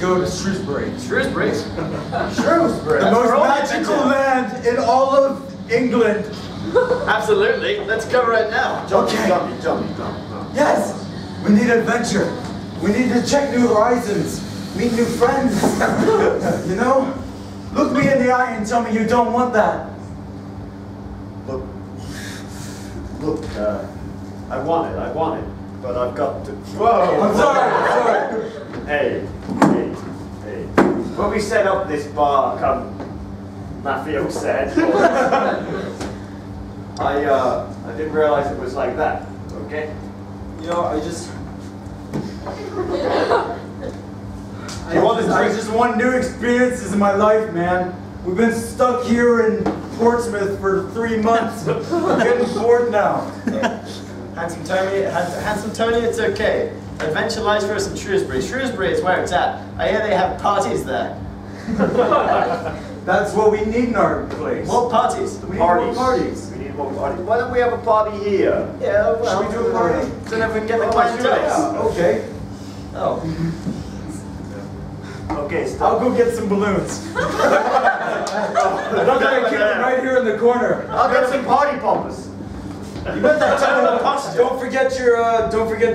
go to Shrewsbury. Shrewsbury? Shrewsbury. The most magical land in all of England. Absolutely. Let's go right now. Johnny. Yes. We need adventure. We need to check new horizons, meet new friends. You know? Look me in the eye and tell me you don't want that. Look, I want it, but I've got to... Whoa! I'm sorry. Hey. When we set up this bar, Matthew said, I didn't realize it was like that, okay? You know, I just want new experiences in my life, man. We've been stuck here in Portsmouth for 3 months. I'm getting bored now. Handsome Tony, it's okay. Adventure lies for us in Shrewsbury. Shrewsbury is where it's at. I hear they have parties there. That's what we need in our place. What parties? We need more parties. We need one party. Why don't we have a party here? Yeah, well. Should we do a party? So then we can get the clientele. Okay. Oh. Okay, stop. I'll go get some balloons. I'm gonna keep them right here in the corner. I'll get some party poppers. You bet that terrible posture. Don't forget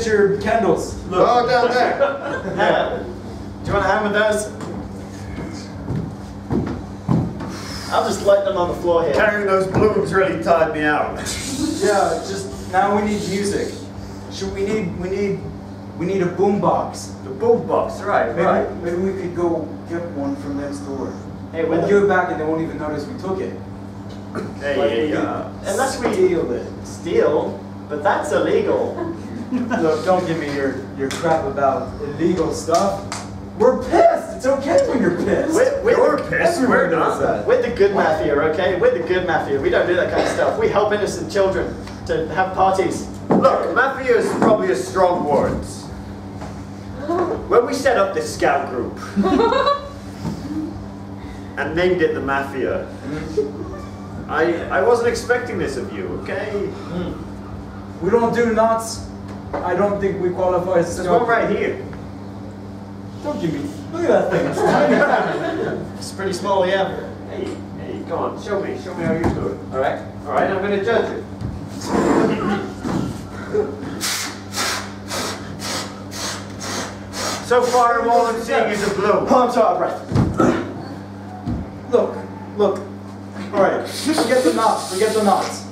your candles. Look. Oh, down there. Yeah. Do you want a hand with those? I'll just light them on the floor here. Carrying those balloons really tired me out. Yeah, just now we need music. We need a boombox. The boombox, right? Maybe we could go get one from next door. Hey, we'll give it back and they won't even notice we took it. Hey, unless we steal, but that's illegal. Look, don't give me your crap about illegal stuff. We're pissed. It's okay when you're pissed. We're pissed. Everyone knows that. We're the good mafia, okay? We're the good mafia. We don't do that kind of stuff. We help innocent children to have parties. Look, mafia is probably a strong word. When we set up this scout group and named it the Mafia, I wasn't expecting this of you, okay? We don't do knots. I don't think we qualify as There's one right here. Don't give me. Look at that thing. It's tiny. It's pretty small, yeah. Hey, come on, show me how you do it. All right, I'm gonna judge it. So far, all I'm seeing is a blue. Oh, I'm so out of breath. Look. All right, forget the knots. Forget the knots.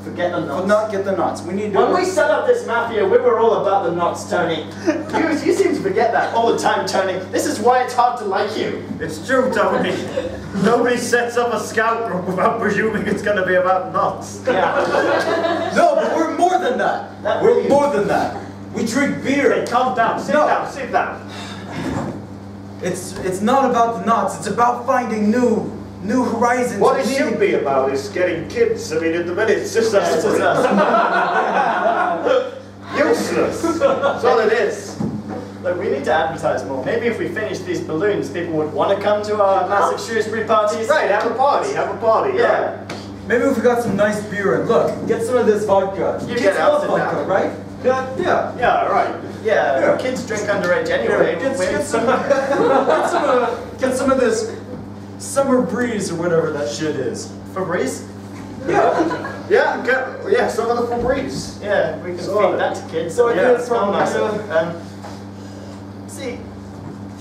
Forget the knots. Get the knots. We need to. When we set up this mafia, we were all about the knots, Tony. You seem to forget that all the time, Tony. This is why it's hard to like you. It's true, Tony. Nobody sets up a scout group without presuming it's going to be about knots. Yeah. No, but we're more than that. We're more than that. We drink beer. Hey, calm down. Sit down. It's not about the knots. It's about finding new horizons. What it should be about is getting kids. I mean, at the minute, it's just us. Useless. That's all it is. Look, we need to advertise more. Maybe if we finish these balloons, people would want to come to our massive Shrewsbury parties. Right, have a party. Yeah. Maybe if we got some nice beer and look, get some of this vodka. You Kids get out love of vodka, that. right? Yeah, right. Yeah, kids drink underage anyway. Get some of this summer breeze or whatever that shit is. Febreze? Yeah, some of the Febreze. Yeah, we can feed that to kids. So yeah, smell nicer. See,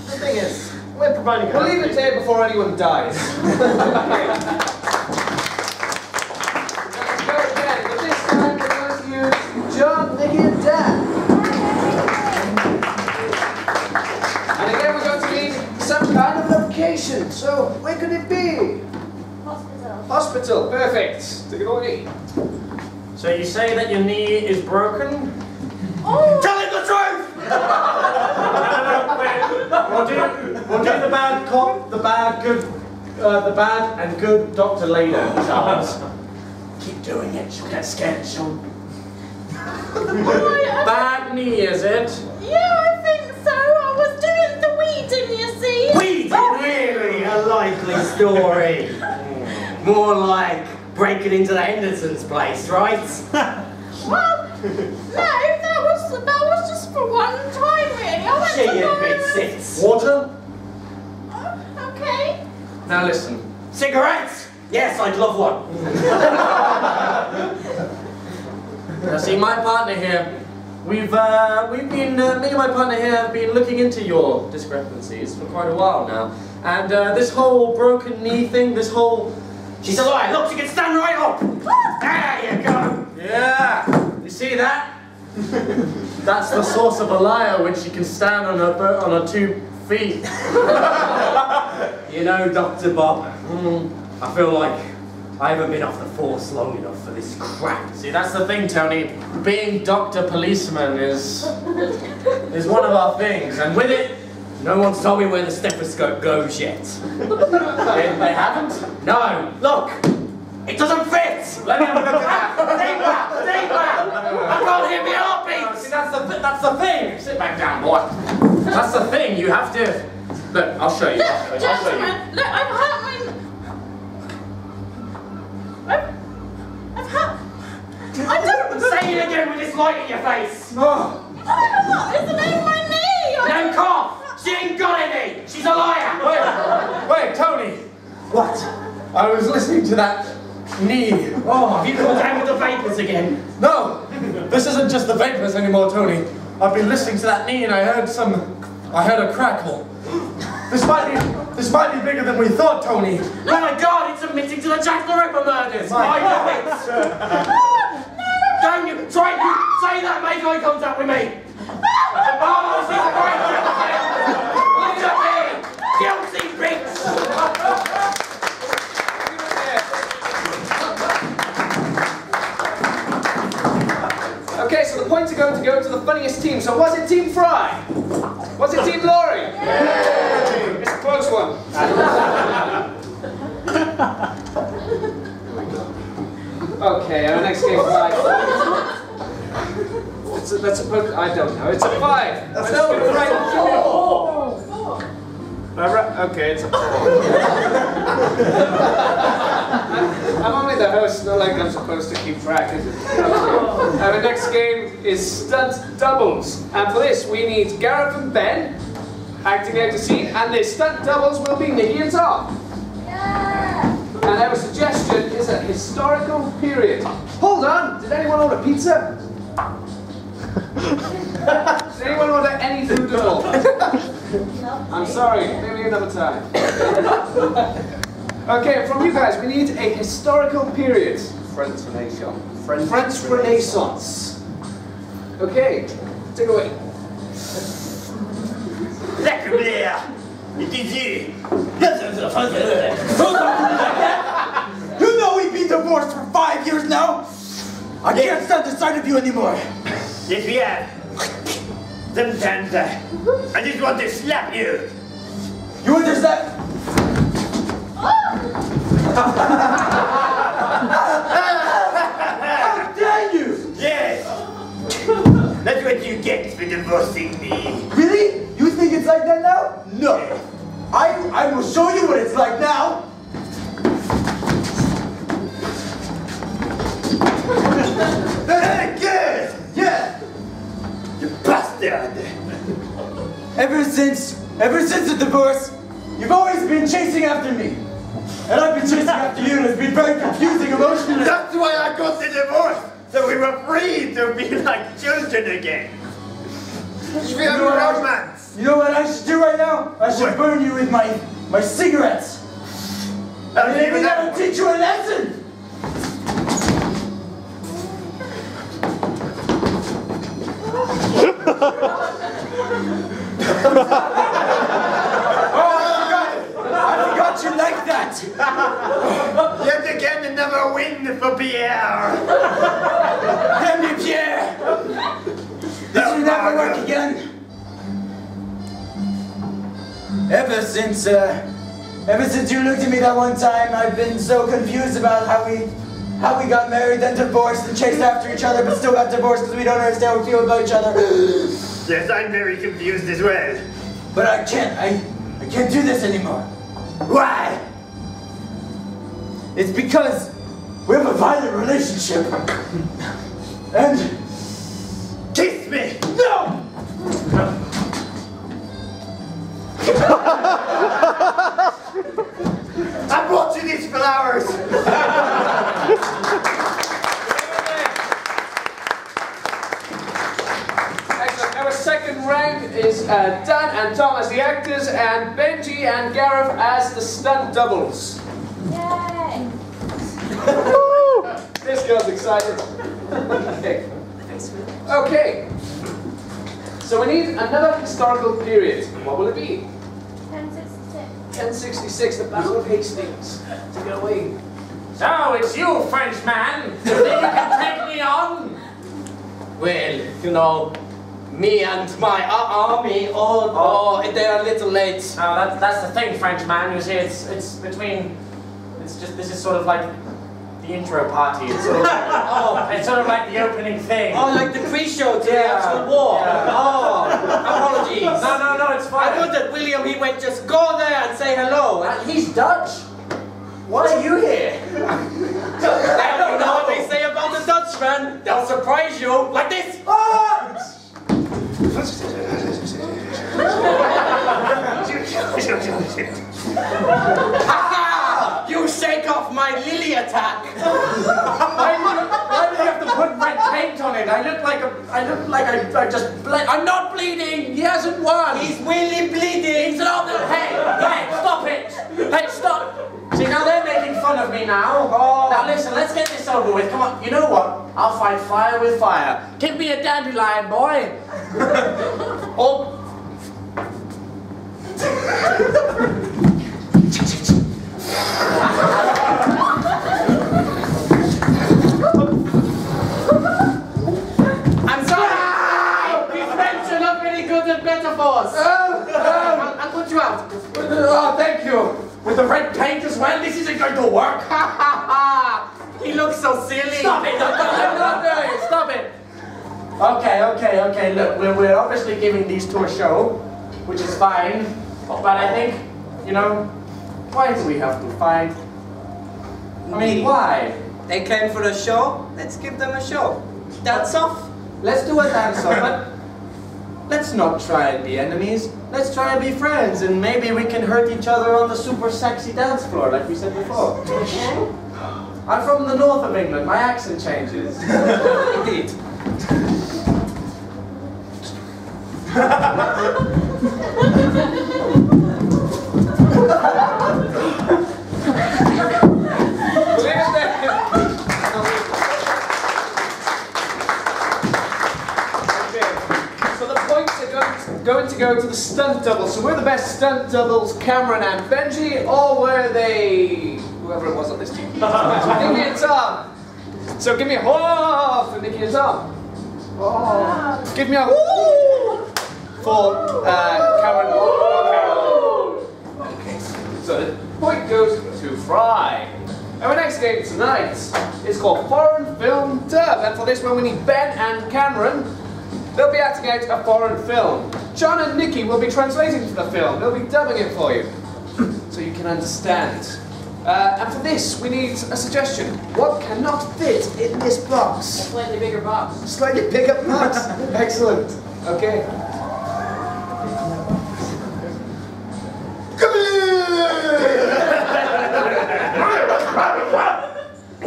the thing is, we're providing. We'll leave it there before anyone dies. Let's go again, but this time we're going to use John, Nicky, and Dan. And again, we're going to need some kind of location. So, where could it be? Hospital, perfect. Take it away. So you say that your knee is broken? Oh! Tell him the truth! We'll do the bad cop, the bad and good doctor later, Charles. Keep doing it, she'll get scared, Bad knee, is it? Yeah, I think so. I was doing the weeding, you see. Weeding? Really? A likely story. More like breaking into the Henderson's place, right? Well, no, that was just for one time, really. I went She to admits Laura's. it. Water? Okay. Now listen. Cigarettes? Yes, I'd love one. Now see, my partner here, we've been, me and my partner here have been looking into your discrepancies for quite a while now. And this whole broken knee thing, she's a liar. Look, she can stand right up. There you go. Yeah. You see that? That's the source of a liar when she can stand on her 2 feet. You know, Dr. Bob, I feel like I haven't been off the force long enough for this crap. See, that's the thing, Tony. Being Dr. Policeman is one of our things, and with it, no one's told me where the stethoscope goes yet. They haven't? No, look! It doesn't fit! Let me have a look at that. Deeper! I can't hear my heartbeat! See, that's the thing. Sit back down, boy. That's the thing. You have to. Look, I'll show you. Gentlemen, look, I've hurt I don't... Say it again with this light in your face! What? It's the name of my knee! No cough! She ain't got any! She's a liar! Wait, Tony! What? I was listening to that knee. Oh, have you come down with the vapors again? No! This isn't just the vapors anymore, Tony. I've been listening to that knee and I heard a crackle. This might be bigger than we thought, Tony. Oh my God, it's admitting to the Jack the Ripper murders! I know it! Don't you try to say that, make eye contact with me! Oh, she's a great woman! Look at me! Guilty bitch! Okay, so the points are going to go to the funniest team. So was it Team Fry? Was it Team Laurie? Yay! It's a close one. Okay, our next game five. That's supposed. I don't know. It's a 5. I know it's right. Okay, it's a 4. I'm only the host, not like I'm supposed to keep track, is it? Okay. Our next game is Stunt Doubles. And for this, we need Gareth and Ben acting out the scene, and the stunt doubles will be Nikki and Tom. And our suggestion is a historical period. Hold on! Did anyone order pizza? Did anyone order any food at all? I'm sorry, maybe another time. Okay, from you guys, we need a historical period. French Renaissance. Okay, take away. Lekker it is you. You know we've been divorced for 5 years now. I can't stand the sight of you anymore. Yes, we have. Sometimes I just want to slap you. You understand? How dare you? Yes. That's what you get for divorcing me. Really? You think it's like that now? No. I will show you what it's like now. Good. Yeah. You bastard. Ever since the divorce, you've always been chasing after me. And I've been chasing after you, and it's been very confusing emotionally. That's why I got the divorce. So we were free to be like children again. We have romance. You know what I should do right now? I should burn you with my cigarettes. And maybe that'll teach you a lesson. I forgot you like that. Yet again, another win for Pierre. Damn you, Pierre. This will never work again. Ever since you looked at me that one time, I've been so confused about how we got married, then divorced, and chased after each other, but still got divorced because we don't understand how we feel about each other. Yes, I'm very confused as well. But I can't do this anymore. Why? It's because we have a violent relationship. And kiss me! No! I brought you these flowers! Excellent. Our second round is Dan and Tom as the actors, and Benji and Gareth as the stunt doubles. Yay! This girl's excited. Okay. Okay. So we need another historical period. What will it be? 1066, the Battle of Hastings. Take it away. So, it's you, Frenchman. You think you can take me on? Well, you know, me and my army, they're a little late. No, that's the thing, Frenchman. You see, this is sort of like the intro party. It's sort of like, it's sort of like the opening thing. Oh, like the pre-show to the actual war. Yeah. Oh, apologies. No, it's fine. I thought that William, he went just go there and say hello. He's Dutch. Why are you here? I don't know what they say about the Dutchmen. turn, they'll surprise you like this. You shake off my lily attack. Why do you have to put red paint on it? I look like I just I'm not bleeding. He hasn't won. He's really bleeding. He's not. Hey, stop it. Hey, stop. See, now they're making fun of me now. Oh. Now listen, let's get this over with. Come on. You know what? I'll fight fire with fire. Give me a dandelion, boy. Oh. I'm sorry. These friends are not very good at metaphors. I'll put you out. Oh, thank you. With the red paint as well, this isn't going to work. He looks so silly. Stop it. I'm not doing it. Stop it. Okay. Look, we're obviously giving these to a show, which is fine. But I think, you know, why do we have to fight? I mean, why? They came for a show, let's give them a show. Dance off? Let's do a dance off, but let's not try and be enemies. Let's try and be friends, and maybe we can hurt each other on the super sexy dance floor, like we said before. I'm from the north of England, my accent changes. Indeed. Going to go to the stunt doubles. So we're the best stunt doubles, Cameron and Benji, or were they whoever it was on this team? So Nikki and Tom. So give me a whoa for Nikki and Tom. Oh. Give me a woo for Cameron. Okay. So the point goes to Fry. Our next game tonight is called Foreign Film Dub, and for this one we need Ben and Cameron. They'll be acting out a foreign film. John and Nikki will be translating for the film. They'll be dubbing it for you, so you can understand. And for this, we need a suggestion. What cannot fit in this box? A slightly bigger box. Slightly bigger box. Excellent. Okay. Come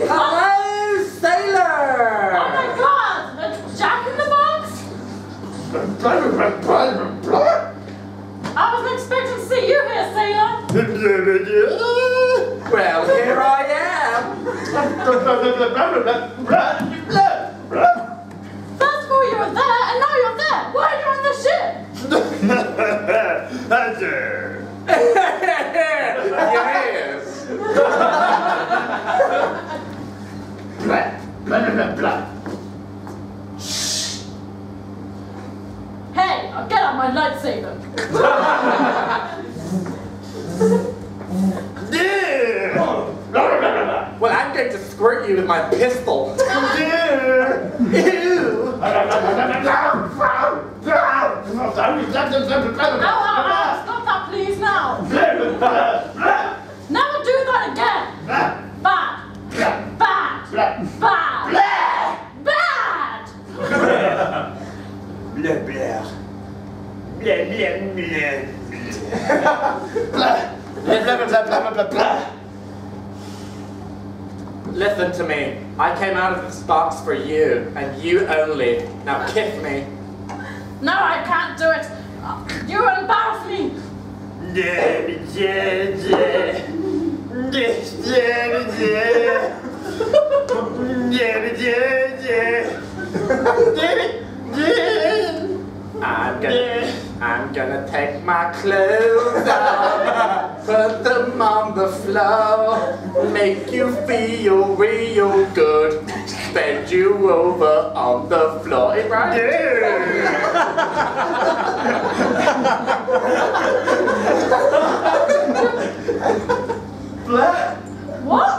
Hello, sailor! Oh my god! A Jack in the Box? I wasn't expecting to see you here, sailor. Well, here I am. First of all, you were there, and now you're there. Why are you on the ship? Yes. Hey, I'll get out my lightsaber. Well, I'm going to squirt you with my pistol. Ew. Ow, stop that please now. Never do that again. Bad. Bad. Bad. Bad. Blah, blah. Blah, blah, blah. Blah, blah, blah, blah, blah, blah. Listen to me. I came out of this box for you, and you only. Now kiss me. No, I can't do it. You embarrass me. I'm gonna take my clothes off, put them on the floor, make you feel real good, bend you over on the floor. Right? What?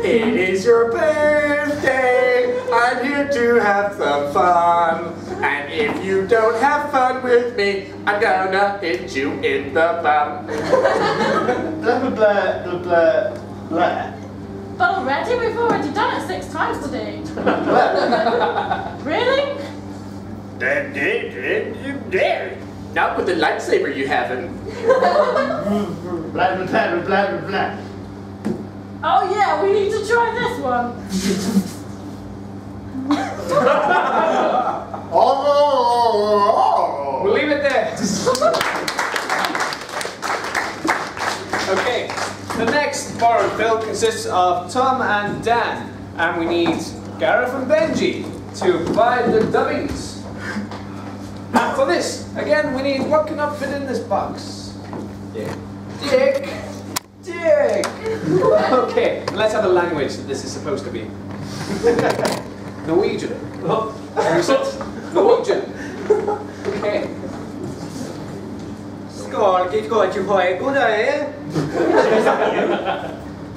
It is your birthday. I'm here to have some fun. And if you don't have fun with me, I'm gonna hit you in the bum. Blah, blah, blah, blah, blah, blah. But already? We've already done it 6 times today. Really? Not with the lightsaber you haven't. Blah, blah, blah, blah, blah, blah. Oh yeah, we need to try this one. We'll leave it there. Okay, the next borrowed film consists of Tom and Dan, and we need Gareth and Benji to provide the dubbings. And for this, again, we need what can I fit in this box? Dick. Okay, let's have a language that this is supposed to be. Norwegian. Norwegian. Okay. Skål, gitt godt you høj. God dag.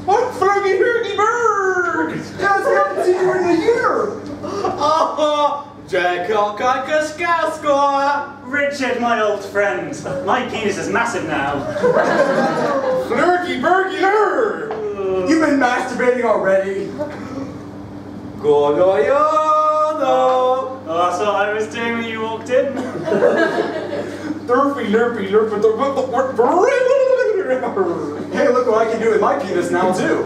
What Fergie Hurdy Bird? Just haven't seen you in a year. Oh, Jack Skaskor. Richard, my old friend. My penis is massive now. Flurky Burgy Lur. You've been masturbating already. Oh, that's what I was doing when you walked in. Durfy Lurpy Lurpy. Hey, look what I can do with my penis now too.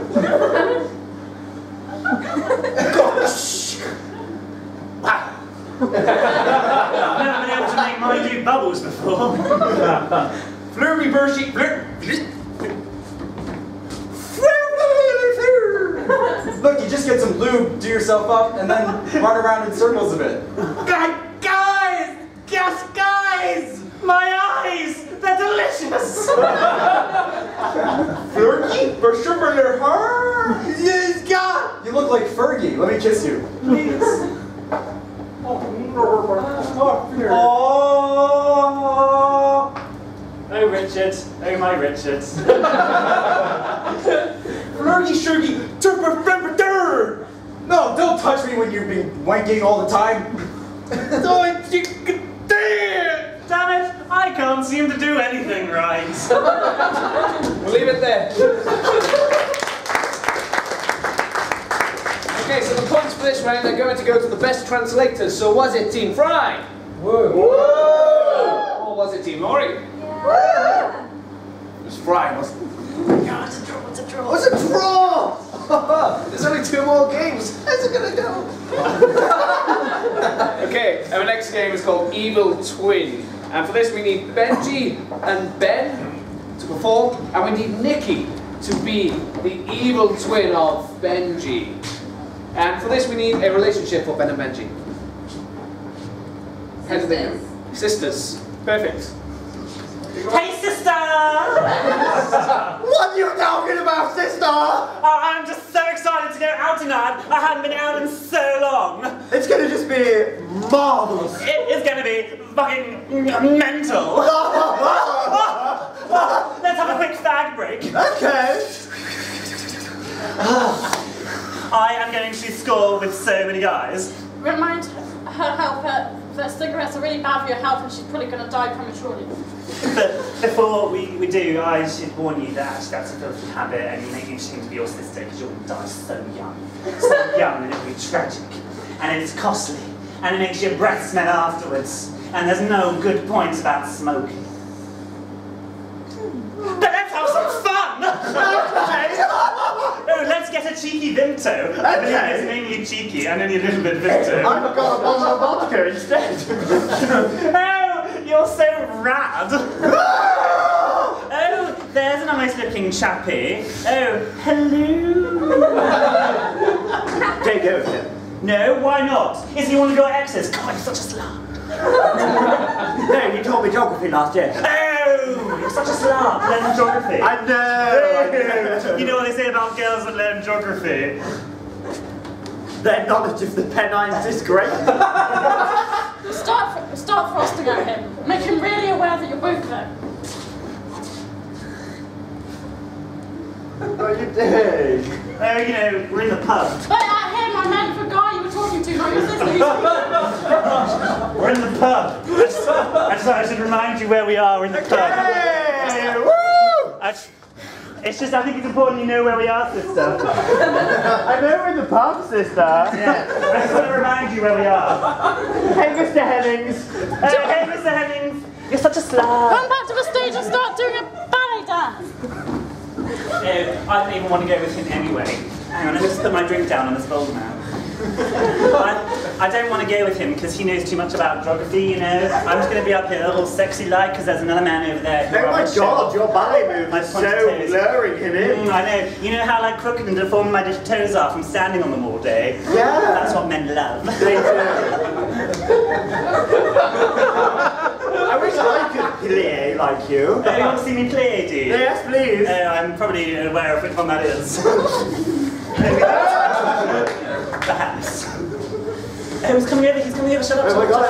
Wow. I've never been able to make mine do bubbles before. Flurby Burshy Look, you just get some lube, do yourself up, and then run around in circles a bit. Guys! My eyes! They're delicious! Fergie? Yes, God! You look like Fergie. Let me kiss you. Please. Oh, Richard. Oh, my Richard. Flirty Shurgy, no, don't touch me when you've been wanking all the time. Damn it, I can't seem to do anything right. We'll leave it there. Okay, so the points for this round are going to go to the best translators. So was it Team Fry? Whoa. Whoa. Or was it Team Maury? Yeah. It was Fry, wasn't it? Yeah, it's a draw, it's a draw. What's a draw? There's only 2 more games. How's it gonna go? Okay, our next game is called Evil Twin. And for this we need Benji and Ben to perform, and we need Nikki to be the evil twin of Benji. And for this we need a relationship for Ben and Benji. How do they go? Sisters. Perfect. Hey, sister! What are you talking about, sister? I'm just so excited to go out tonight. I haven't been out in so long. It's gonna just be marvelous. It is gonna be fucking mental. Let's have a quick fag break. Okay. I am going to score with so many guys. Remind her helper that cigarettes are really bad for your health and she's probably going to die prematurely. But before we do, I should warn you that actually that's a filthy habit and you make it seem to be your sister because you'll die so young. So young and it'll be tragic. And it's costly. And it makes your breath smell afterwards. And there's no good points about smoking. But let's have some fun! Oh, let's get a cheeky Vimto. I believe it's mainly cheeky and only a little bit Vimto. I've got a bottle of vodka instead. Oh, you're so rad. Oh, there's a nice looking chappie. Oh, hello. Take care of him. No, why not? Is he one of your exes? God, you're such a slut. No, you taught me geography last year. Oh, you're such a slut. Learn geography. I know. You know what they say about girls that learn geography? Their knowledge of the Pennines is great. Start frosting at him. Make him really aware that you're both there. What are you doing? Oh, you know, we're in the pub. But at him, I meant for guy you were talking to Moses. We're in the pub. I should remind you where we are. We're in the pub. Hey, woo! It's just, I think it's important you know where we are, sister. I know we're in the pub, sister. Yeah. I just want to remind you where we are. Hey, Mr. Hennings. Hey, Mr. Hennings. You're such a slab. Come back to the stage and start doing a ballet dance. I don't even want to go with him anyway. Hang on, let me just put my drink down on this bowl now. I don't want to go with him because he knows too much about geography, you know. I'm just going to be up here all sexy like because there's another man over there. Oh my God, your ballet move is so blurring him in. I know. You know how like crooked and deformed my toes are from standing on them all day? Yeah. That's what men love. They do. I wish I could play like you. Oh, you want to see me play, do you? Yes, please. I'm probably aware of which one that is. Perhaps. Oh, he's coming over, shut up. Oh my God,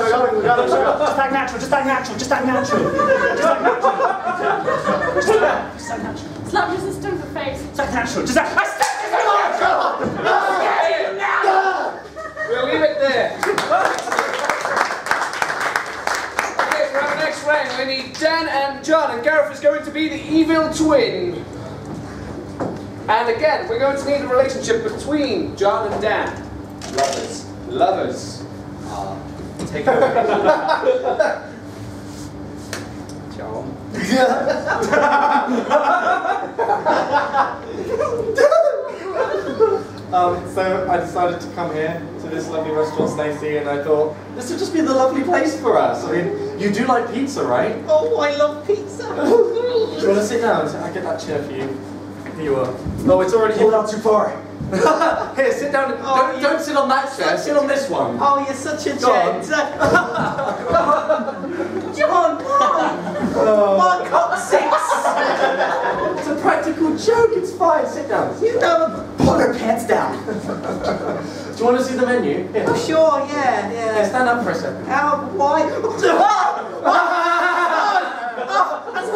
shut up. Just act natural, just act natural. Just act natural. Slap your sister in the face. Just act natural, just act. We'll leave it there. Okay, for our next round, we need Dan and John, and Gareth is going to be the evil twin. And again, we're going to need a relationship between John and Dan. Lovers. Lovers. Take it away. John. So I decided to come here to this lovely restaurant, Stacey, and I thought this would just be the lovely place for us. I mean, you do like pizza, right? Oh, I love pizza. Do you want to sit down? I get that chair for you. Here you are. No, it's already pulled out too far. Here, sit down. Don't sit on that chair. Sit on this one. Oh, you're such a gent. John, my cock 6. It's a practical joke. It's fine. Sit down. You know, pull her pants down. Do you want to see the menu? Here. Oh, sure, yeah. Here, stand up for a second. Why? That's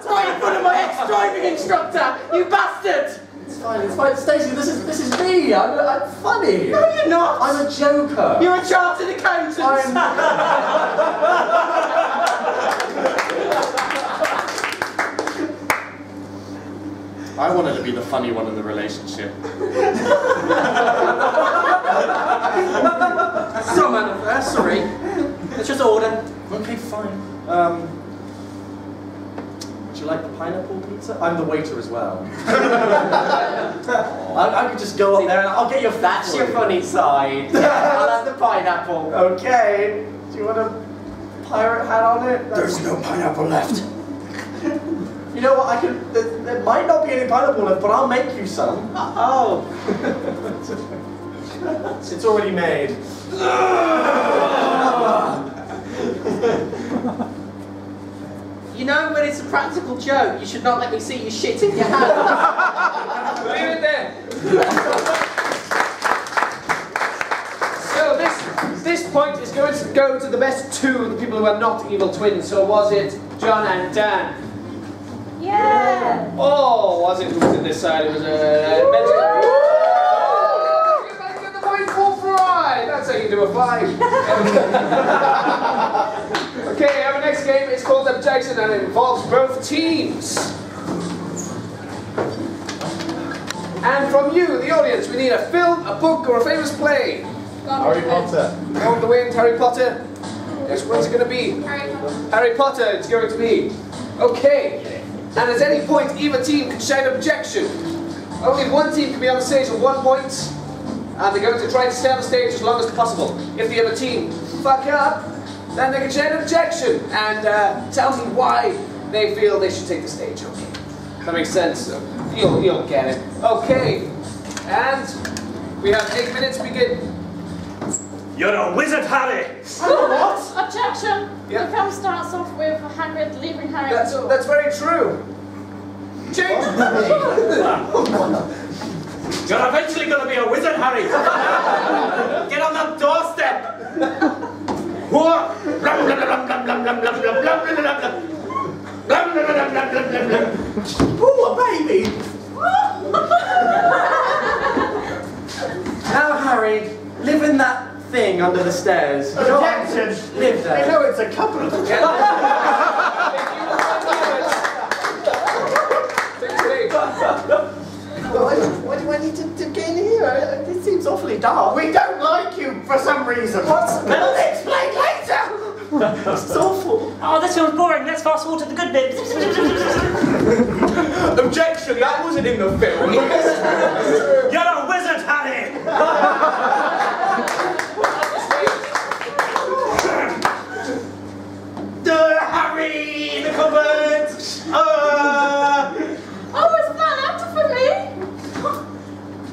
right in front of my ex-driving instructor, you bastard! It's fine, Stacey, this is me. I'm funny. No, you're not. I'm a joker. You're a chartered accountant. I wanted to be the funny one in the relationship. Some anniversary. Let's just order. Okay, fine. Do you like the pineapple pizza? I'm the waiter as well. I could just go up there and I'll get your food. That's your funny side. I'll have the pineapple. Okay. Do you want a pirate hat on it? There's no pineapple left. You know what? There might not be any pineapple left, but I'll make you some. Oh. It's already made. You know, when it's a practical joke, you should not let me see you shit in your hand. Leave it there. So this point is going to go to the best two of the people who are not evil twins. So was it John and Dan? Yeah. Oh, was it? Who was it this side? It was get the point full fry. That's how you do a 5. Okay, our next game is called Objection and it involves both teams. And from you, the audience, we need a film, a book, or a famous play. Harry Potter. Gone with the wind, Harry Potter. Yes, what's it going to be? Harry Potter. Harry Potter, it's going to be. Okay. And at any point, either team can shout objection. Only one team can be on the stage at one point, and they're going to try to stay on the stage as long as possible. If the other team fuck up, then they can shout objection and tell me why they feel they should take the stage. Okay, that makes sense. You'll get it. Okay, and we have 8 minutes. Begin. You're a wizard, Harry. What? Objection. Yeah. The film starts off with Hagrid leaving Harry at the door. That's very true. Change. You're eventually going to be a wizard, Harry. Get on that doorstep. Ooh, a baby! Now, Harry, live in that under the stairs. Objection! Live there. I know it's a couple of Why do I need to get in here? It seems awfully dark. We don't like you for some reason. What's the matter? I'll explain later! It's awful. Oh, this one's boring. Let's fast forward to the good bits. Objection, that wasn't in the film. You're a wizard, Harry! Harry in the cupboard! Oh, is that after for me?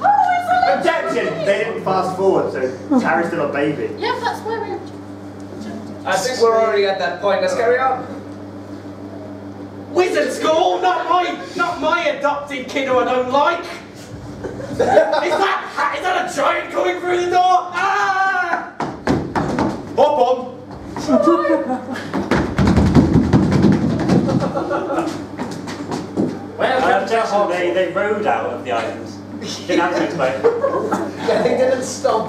Oh, is that Objection! They didn't fast forward, so Harry's still a baby. Yeah, that's where we... I think we're already at that point. Let's carry on. Wizard school, not my adopted kid who I don't like. Is that a giant coming through the door? Ah! Hop on. Well, objection, they rode out of the island. Didn't have to explain. They didn't stop.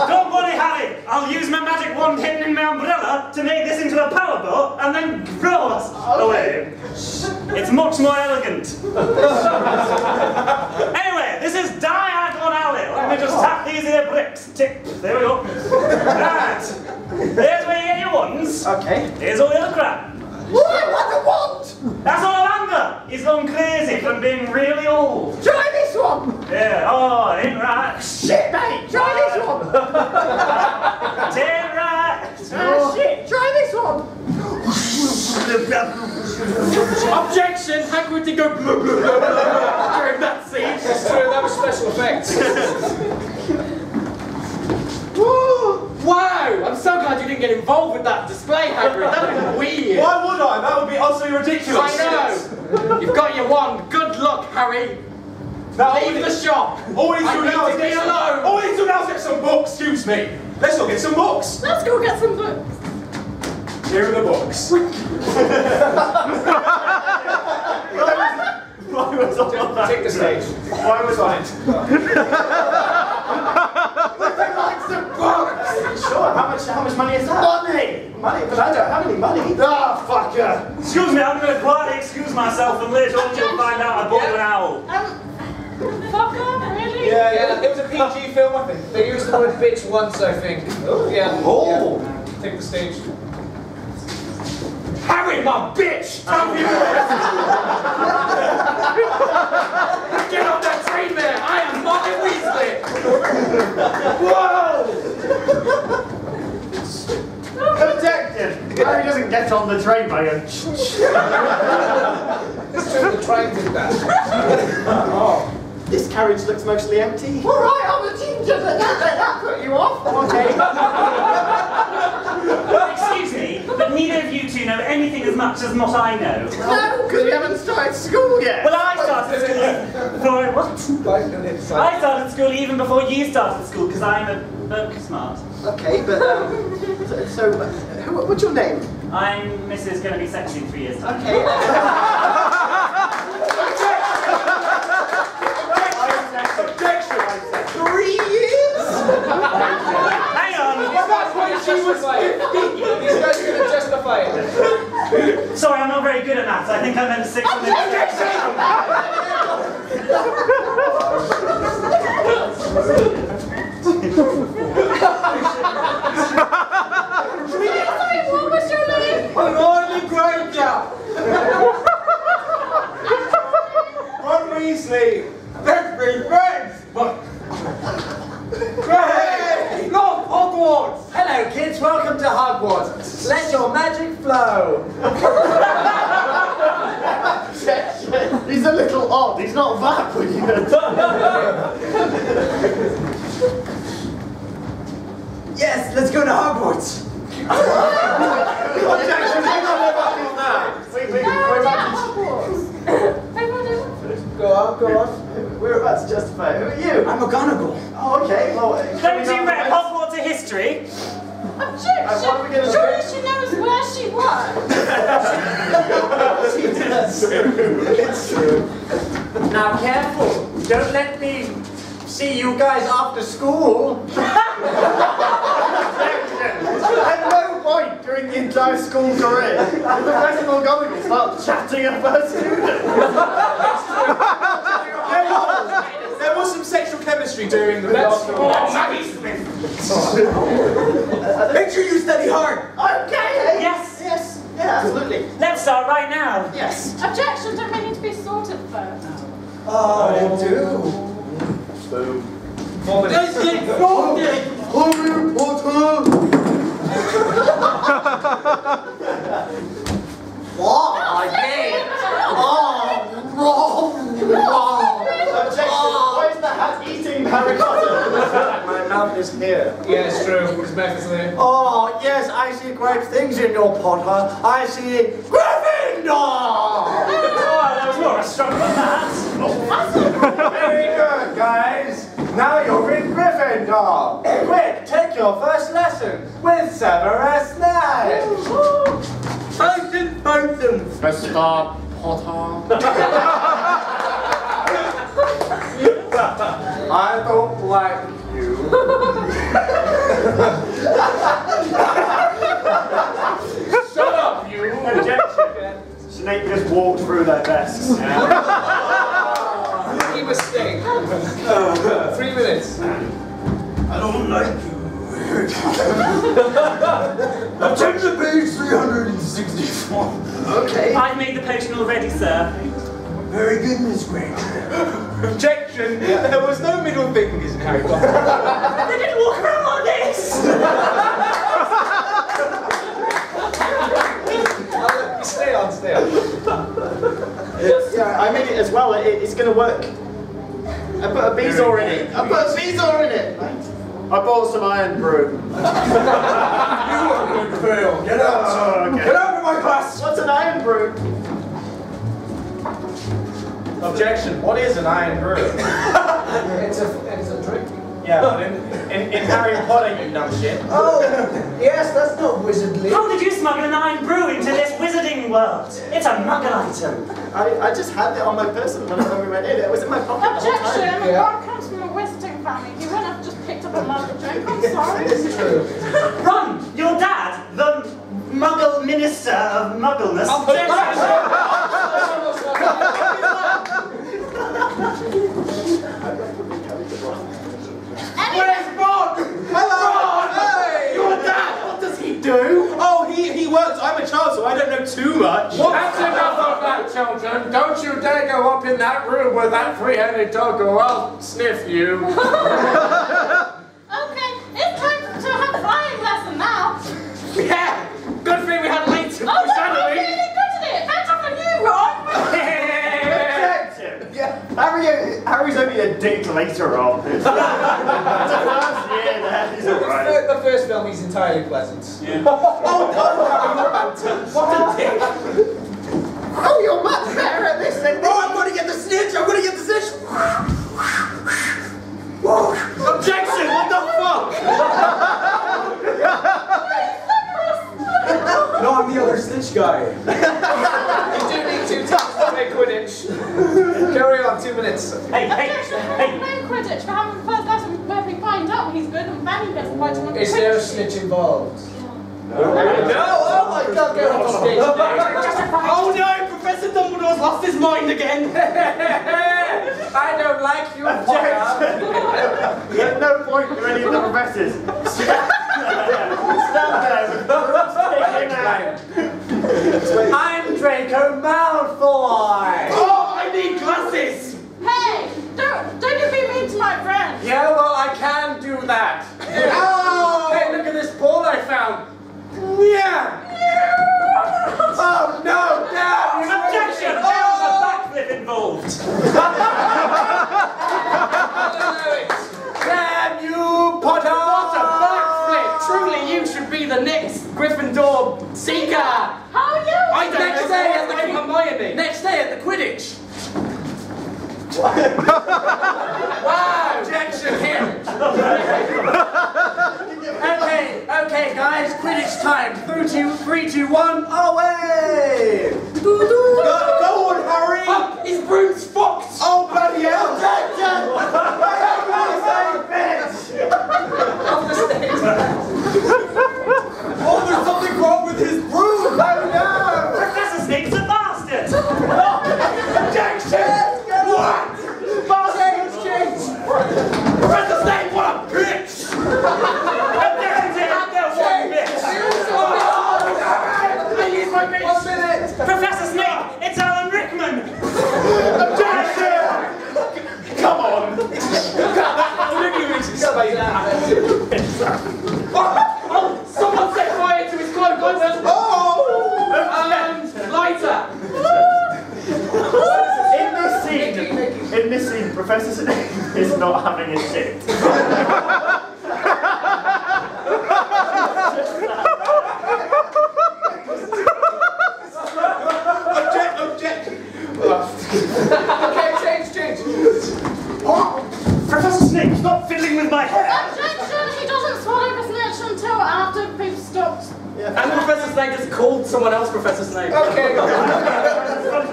Don't worry, Harry. I'll use my magic wand hidden in my umbrella to make this into a powerboat and then throw us away. It's much more elegant. Anyway, this is Diagon Alley. Let me just tap these here bricks. Tick. There we go. Right. There's where you get your wands. Okay. Here's all the other crap. What? What a wand! That's Ollivander! He's gone crazy from being really old. Try this one! Yeah, oh, ain't right. Shit, mate! Try this one! Ain't right. Ah, shit! Try this one! Objection! Hagrid to go blah, blah, blah, blah, during that scene. It's true, that was special effects. Wow! I'm so glad you didn't get involved with that display, Hagrid. That would be weird. Why would I? That would be utterly ridiculous. I know. You've got your wand. Good luck, Harry. Leave the shop. All we need I to do need now to is be get some. alone. All we need to do now is get some books. Excuse me. Let's go get some books. Let's go get some books. Here are the books. Take the stage. Why was I? Nothing like some books! Sure, how much money is that? Money! Money? But I don't have any money. Ah, fucker! Excuse me, I'm going to quietly excuse myself and later on you'll find out I bought an owl. Fucker, really? Yeah, it was a PG film, I think. They used the word bitch once, I think. Yeah. Oh! Yeah. Take the stage. Harry, my bitch! Tell me Get on that train there! I am Martin Weasley! Whoa! Objective! Harry doesn't get on the train by going It's true, the train did that. Oh. This carriage looks mostly empty. All right, I'm a teacher, but that put you off. Okay. Excuse me, but neither of you two know anything as much as what I know. No, because we haven't started school yet. Well, I started school before what? I started school even before you started school because I'm a book smart. Okay, but what's your name? I'm Mrs. Gonna Be Sexy in 3 years' time. Okay. Objection! 3 years? Hang on! That's when she was 50! These guys are going to justify it. Sorry, I'm not very good at maths. I think I meant 6 What was your name? Ronnie Granger! Ron Weasley! Let's be friends! Hey! Look, Hogwarts! Hello, kids. Welcome to Hogwarts. Let your magic flow. He's a little odd. He's not that weird. Yes, let's go to Hogwarts. Objection! Hang on, we're back on that. We're back Go on. We're about to justify it. Who are you? I'm McGonagall. Oh, okay. Well, Don't you read Hogwarts history? Objection! what are we gonna Surely do? she knows where she was. It's true. Now, careful. Don't let me see you guys after school. At no point during the entire school career did the principal go and start chatting about students. There was some sexual chemistry during the Maggie Smith! Make sure you study hard. Okay. Yes. Yes. Yeah, absolutely. Let's start right now. Yes. Objection, don't we need to be sorted first? Oh, they do. Boom. 4 minutes. Harry Potter! What? Again? Objection. Why is the hat eating Harry Potter? My mouth is here. Yeah, it's true. His mouth is there. Oh, yes, I see great things in your Potter. I see Gryffindor! Oh, that was more a struggle than that. Very good, guys. Now you're in Gryffindor. Quick, take your first lesson with Severus Snape. Mr. Potter. I don't like you. Shut up, you! Objection. Snape just walked through their desks. He was staying. 3 minutes. I don't like you. Objection to page 364. Okay. I've made the potion already, sir. Very good, Miss Granger. Objection! There was no middle fingers in Harry Potter. They didn't walk around like this! Stay on, stay on. Yeah, I made it as well. It's going to work. I put a Bezoar in it. I put a Bezoar in it. I bought some iron brew. You are going to fail. Get out. Okay. Get out of my class. What's an iron brew? Objection. What is an iron brew? It's a drink. Yeah, but in Harry Potter, you dumb shit. Oh, yes, that's not wizardly. How did you smuggle an iron brew into this wizarding world? It's a muggle item. I just had it on my person when we went in. It was in my pocket the whole Objection, time. Ron comes from a wizarding family. He wouldn't have just picked up a muggle drink. I'm sorry. It's true. Ron, your dad, the muggle minister of muggleness. Where's Ron? Hello! Ron! Hey! Your dad, what does he do? Oh, he works. I'm a child, so I don't know too much. That's enough of that, children. Don't you dare go up in that room with that three-headed dog or I'll sniff you. Okay, it's time to have flying lesson now. Yeah! Good thing we had late to Oh, no, I'm shadowing. really good at it. Better than you, Ron. Yeah, Harry's only a dick later on. It's the first year there, he's alright. The first film, he's entirely pleasant. Yeah. Oh, what a dick! Oh, you're much better at this than me! Oh, I'm going to get the snitch! I'm going to get the snitch! Objection! What the fuck? No, I'm the other snitch guy. You do need 2 times to play Quidditch. Carry on, 2 minutes. Hey, Objection, we're playing Quidditch. We're having the first lesson where we find out he's good and then he gets invited on Is there a snitch involved? No! Oh my god, get off stage! Oh no! Professor Dumbledore's lost his mind again! I don't like you, At no point do any of the professors stand there with the sticking out. I'm Draco Malfoy! Oh, I need glasses! Hey, don't you be mean to my friend. Yeah, well, I can do that. Oh! Hey, look at this ball I found. Yeah! Oh no, Dad! Objection! There was a backflip involved. Damn you, Potter! What a backflip! Truly, you should be the next Gryffindor seeker! How are you? I don't Next know. day at the Hermione. Next day at the Quidditch. Wow! Objection here. Okay, guys, Quidditch time. 3, 2, 1, away! Go on, Harry! Oh, his broom's fucked! Oh, bloody hell! Objection! in this scene, Professor Snape is not having a shit. Object! Okay, change. Professor Snape, stop fiddling with my hair! Objection! He doesn't swallow the snitch until after we've stopped. Yeah. And Professor Snape just called someone else Professor Snape. Okay.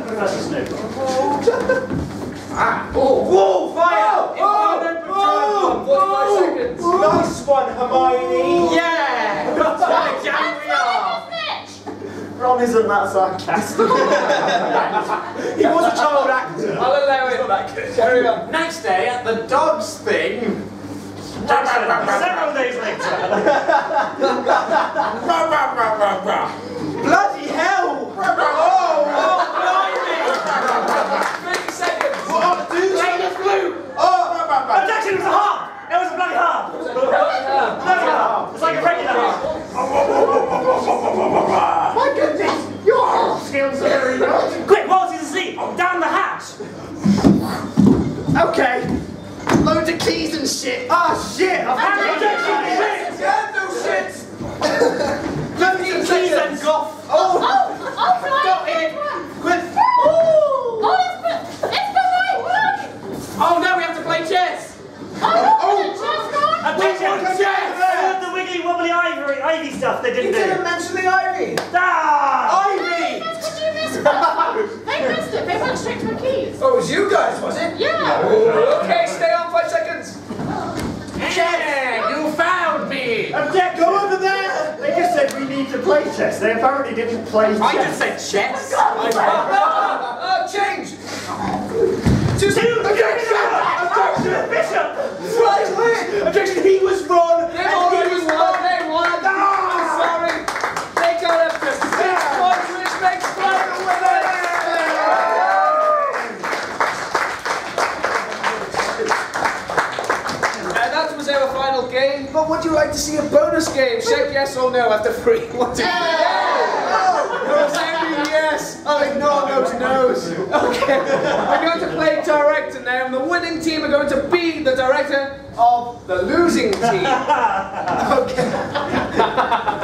Professor Snape. Whoa, fire! 45 seconds. Nice one, Hermione! Yeah! Ron isn't that sarcastic. He was a child actor. I'll allow it. Carry on. Next day at the dogs thing. Several days later. Bloody hell! Oh, blimey! 30 seconds. What? Dude, take the flute! Objection, it was a harp! It was a bloody harp! Bloody harp! It's like a regular harp. My goodness, your skills are very good. Quick, whilst he's asleep, down the hatch! Okay. Loads of keys and shit. Ah, shit! I've had No shit. keys and goff! It's the right one! Oh no, we have to play chess! Objection! All of the wiggly wobbly ivy stuff they didn't do. mention the ivy! Ah! Ivy! That's what you missed. They missed it. They went straight to the keys. Oh, it was you guys, was it? Yeah. Okay, stay on 5 seconds. Yeah, you found me. Object, go over there! They just said we need to play chess. They apparently didn't play chess. I just said chess! Change. Objection! Bishop! Right, objection, he was Ron! They won. Sorry. They got up to 6 points, which makes Flo the winner. And that was our final game. But would you like to see a bonus game? Shake yes or no after 3. 1, 2, 3. Yes! I'll ignore those no's. Okay. We're going to play director now, and the winning team are going to be the director of the losing team. Okay.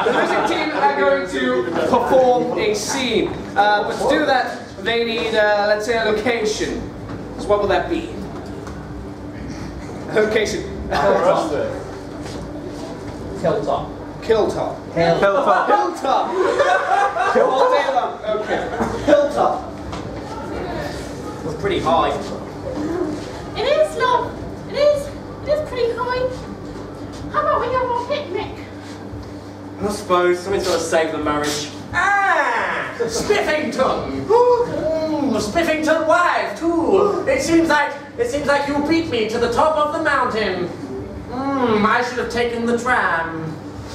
The losing team are going to perform a scene. But to do that, they need, let's say, a location. So what will that be? Location. Hilltop. Hilltop. Hilltop. Hilltop. All day long. Okay. Hilltop. Was pretty high. It is, love. It is pretty high. How about we go on a picnic? I suppose something's got to save the marriage. Ah, Spiffington. Spiffington wife too. It seems like you beat me to the top of the mountain. I should have taken the tram.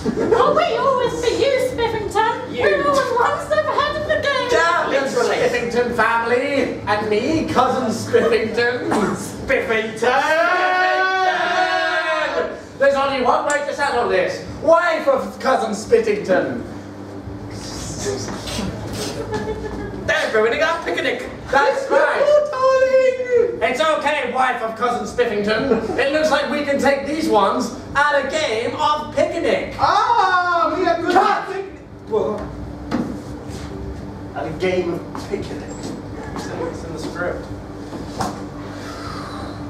Oh, we always be you, Spiffington. We're always one step ahead of the game. Darling Spiffington family and me, cousin Spiffington. Spiffington! There's only one way to settle this. Wife of cousin Spiffington. They're ruining our picnic. That's right. It's okay, wife of cousin Spiffington. It looks like we can take these ones at a game of picnic. Ah, we are good Cut! at a game of picnic. It's in the script.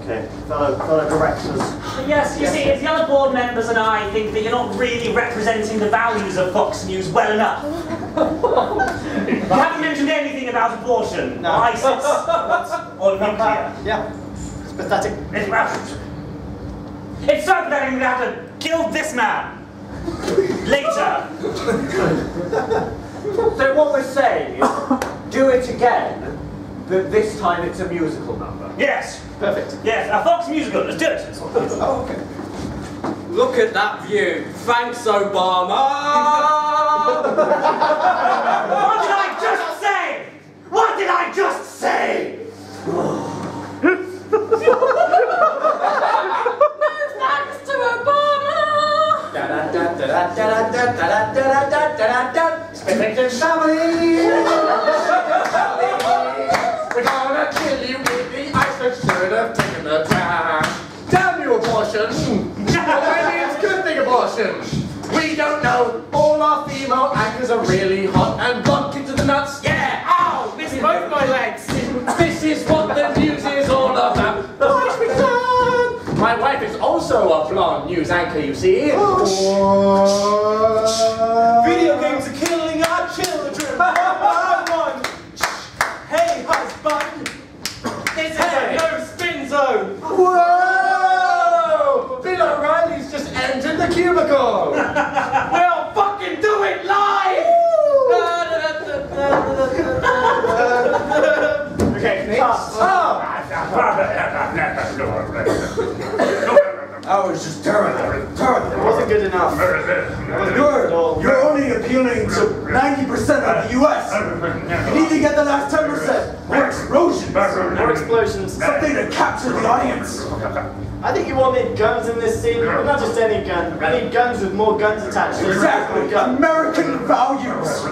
Okay, fellow directors. Yes, you see, if the other board members and I think that you're not really representing the values of Fox News well enough. You haven't mentioned anything about abortion, or ISIS, or nuclear. Yeah, it's pathetic. It's so pathetic we have to kill this man. Later. So what we're saying is, do it again, but this time it's a musical number. Yes. Perfect. Yes, a Fox musical. Let's do it. Oh, okay. Look at that view. Thanks, Obama. What did I just say? What did I just say? No thanks to Obama. Spiffington family. We're gonna kill you with the Iceland soda proportions. We don't know. All our female anchors are really hot and blonde kicked to the nuts. Yeah! Ow! Missed both my legs! This is what the news is all about. Watch me come! My wife is also a blonde news anchor, you see. Video games are killing our children! Hey, husband! This is a no-spin zone! Whoa! Bill O'Reilly's just entered the cubicle! We'll fucking do it live! Okay, next. That was just terrible. Terrible. It wasn't good enough. You're only appealing to 90% of the US. You need to get the last 10%. More explosions. More explosions. Something to capture the audience. I think you all need guns in this scene, but not just any gun. I need guns with more guns attached. Exactly. American values.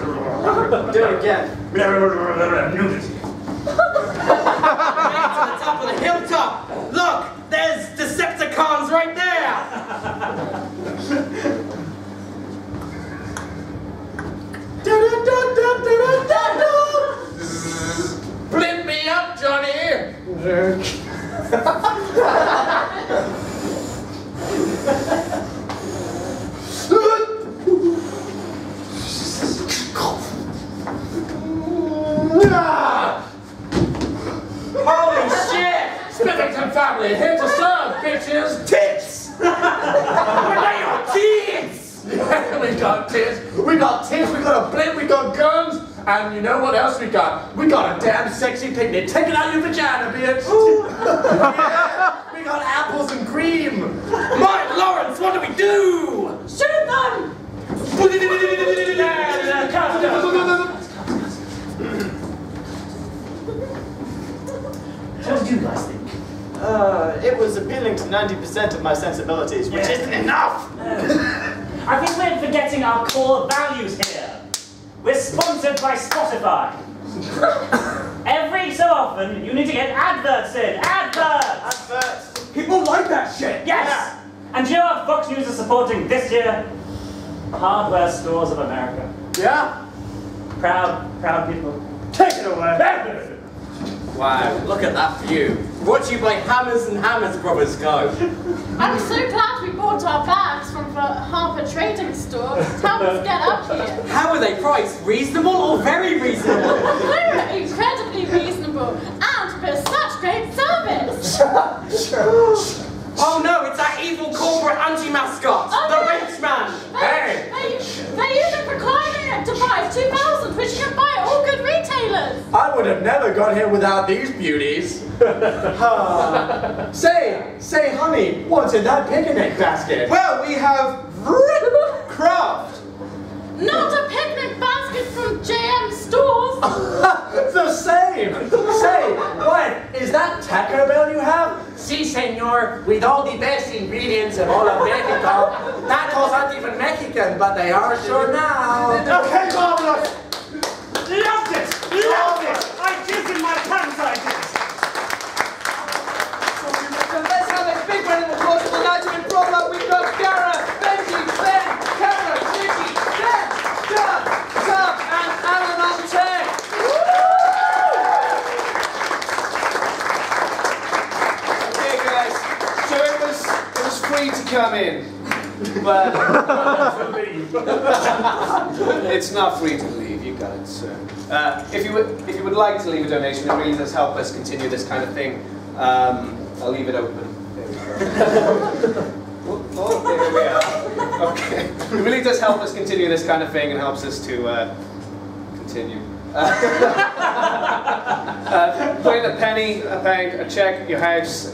Do it again. Nudity. To the top of the hilltop. Look, there's Decepticons right there. Blimp me up, Johnny! Holy shit! Spiffington family, here to serve, bitches! Tits! They are tits! We got tits, we got a blimp, we got guns, and you know what else we got? We got a damn sexy picnic. Take it out your vagina, bitch! Yeah, we got apples and cream! Mike Lawrence, what do we do? Shoot them! What did you guys think? It was appealing to 90% of my sensibilities, which isn't enough! I think we're forgetting our core values here. We're sponsored by Spotify. Every so often, you need to get adverts in. Adverts! Adverts! People like that shit. Yes! Yeah. And do you know what Fox News is supporting this year? Hardware Stores of America. Yeah? Proud people. Take it away! Wow, look at that view. Brought to you by Hammers and Hammers Brothers Go. I'm so glad we bought our bags from the Harper Trading Store to help us get up here. How are they priced? Reasonable or very reasonable? They're incredibly reasonable and for such great service. Oh no, it's that evil corporate anti-mascot, the Rich Man! They use a reclining device 2000, which you can buy at all good retailers. I would have never got here without these beauties. Say, honey, what's in that picnic basket? Well, we have craft. Not a picnic basket from JM Stores. The same. Say, what, is that Taco Bell you have? Si, senor, with all the best ingredients of all of Mexico. Tacos aren't even Mexican, but they are sure now. Okay, marvelous. Loved it! Loved it! I jizzed in my pants, I did! Let's have a big round of applause for the night of improv. We've got Gara, Benji, Ben, Kara, Nikki, Deb, Doug, Tom, and Alan on tech. Okay, guys. So it was free to come in, but it's not free to leave. You got it, sir. If you would like to leave a donation, it really does help us continue this kind of thing. I'll leave it open. There we go. Oh, there we are. Okay. It really does help us continue this kind of thing and helps us to continue. Put in a penny, a pound, a check, your house,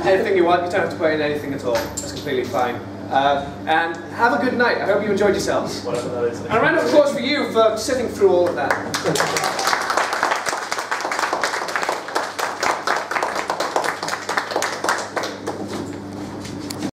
anything you want. You don't have to put in anything at all. That's completely fine. And have a good night. I hope you enjoyed yourselves. Whatever that is. And a round of applause for you for sitting through all of that.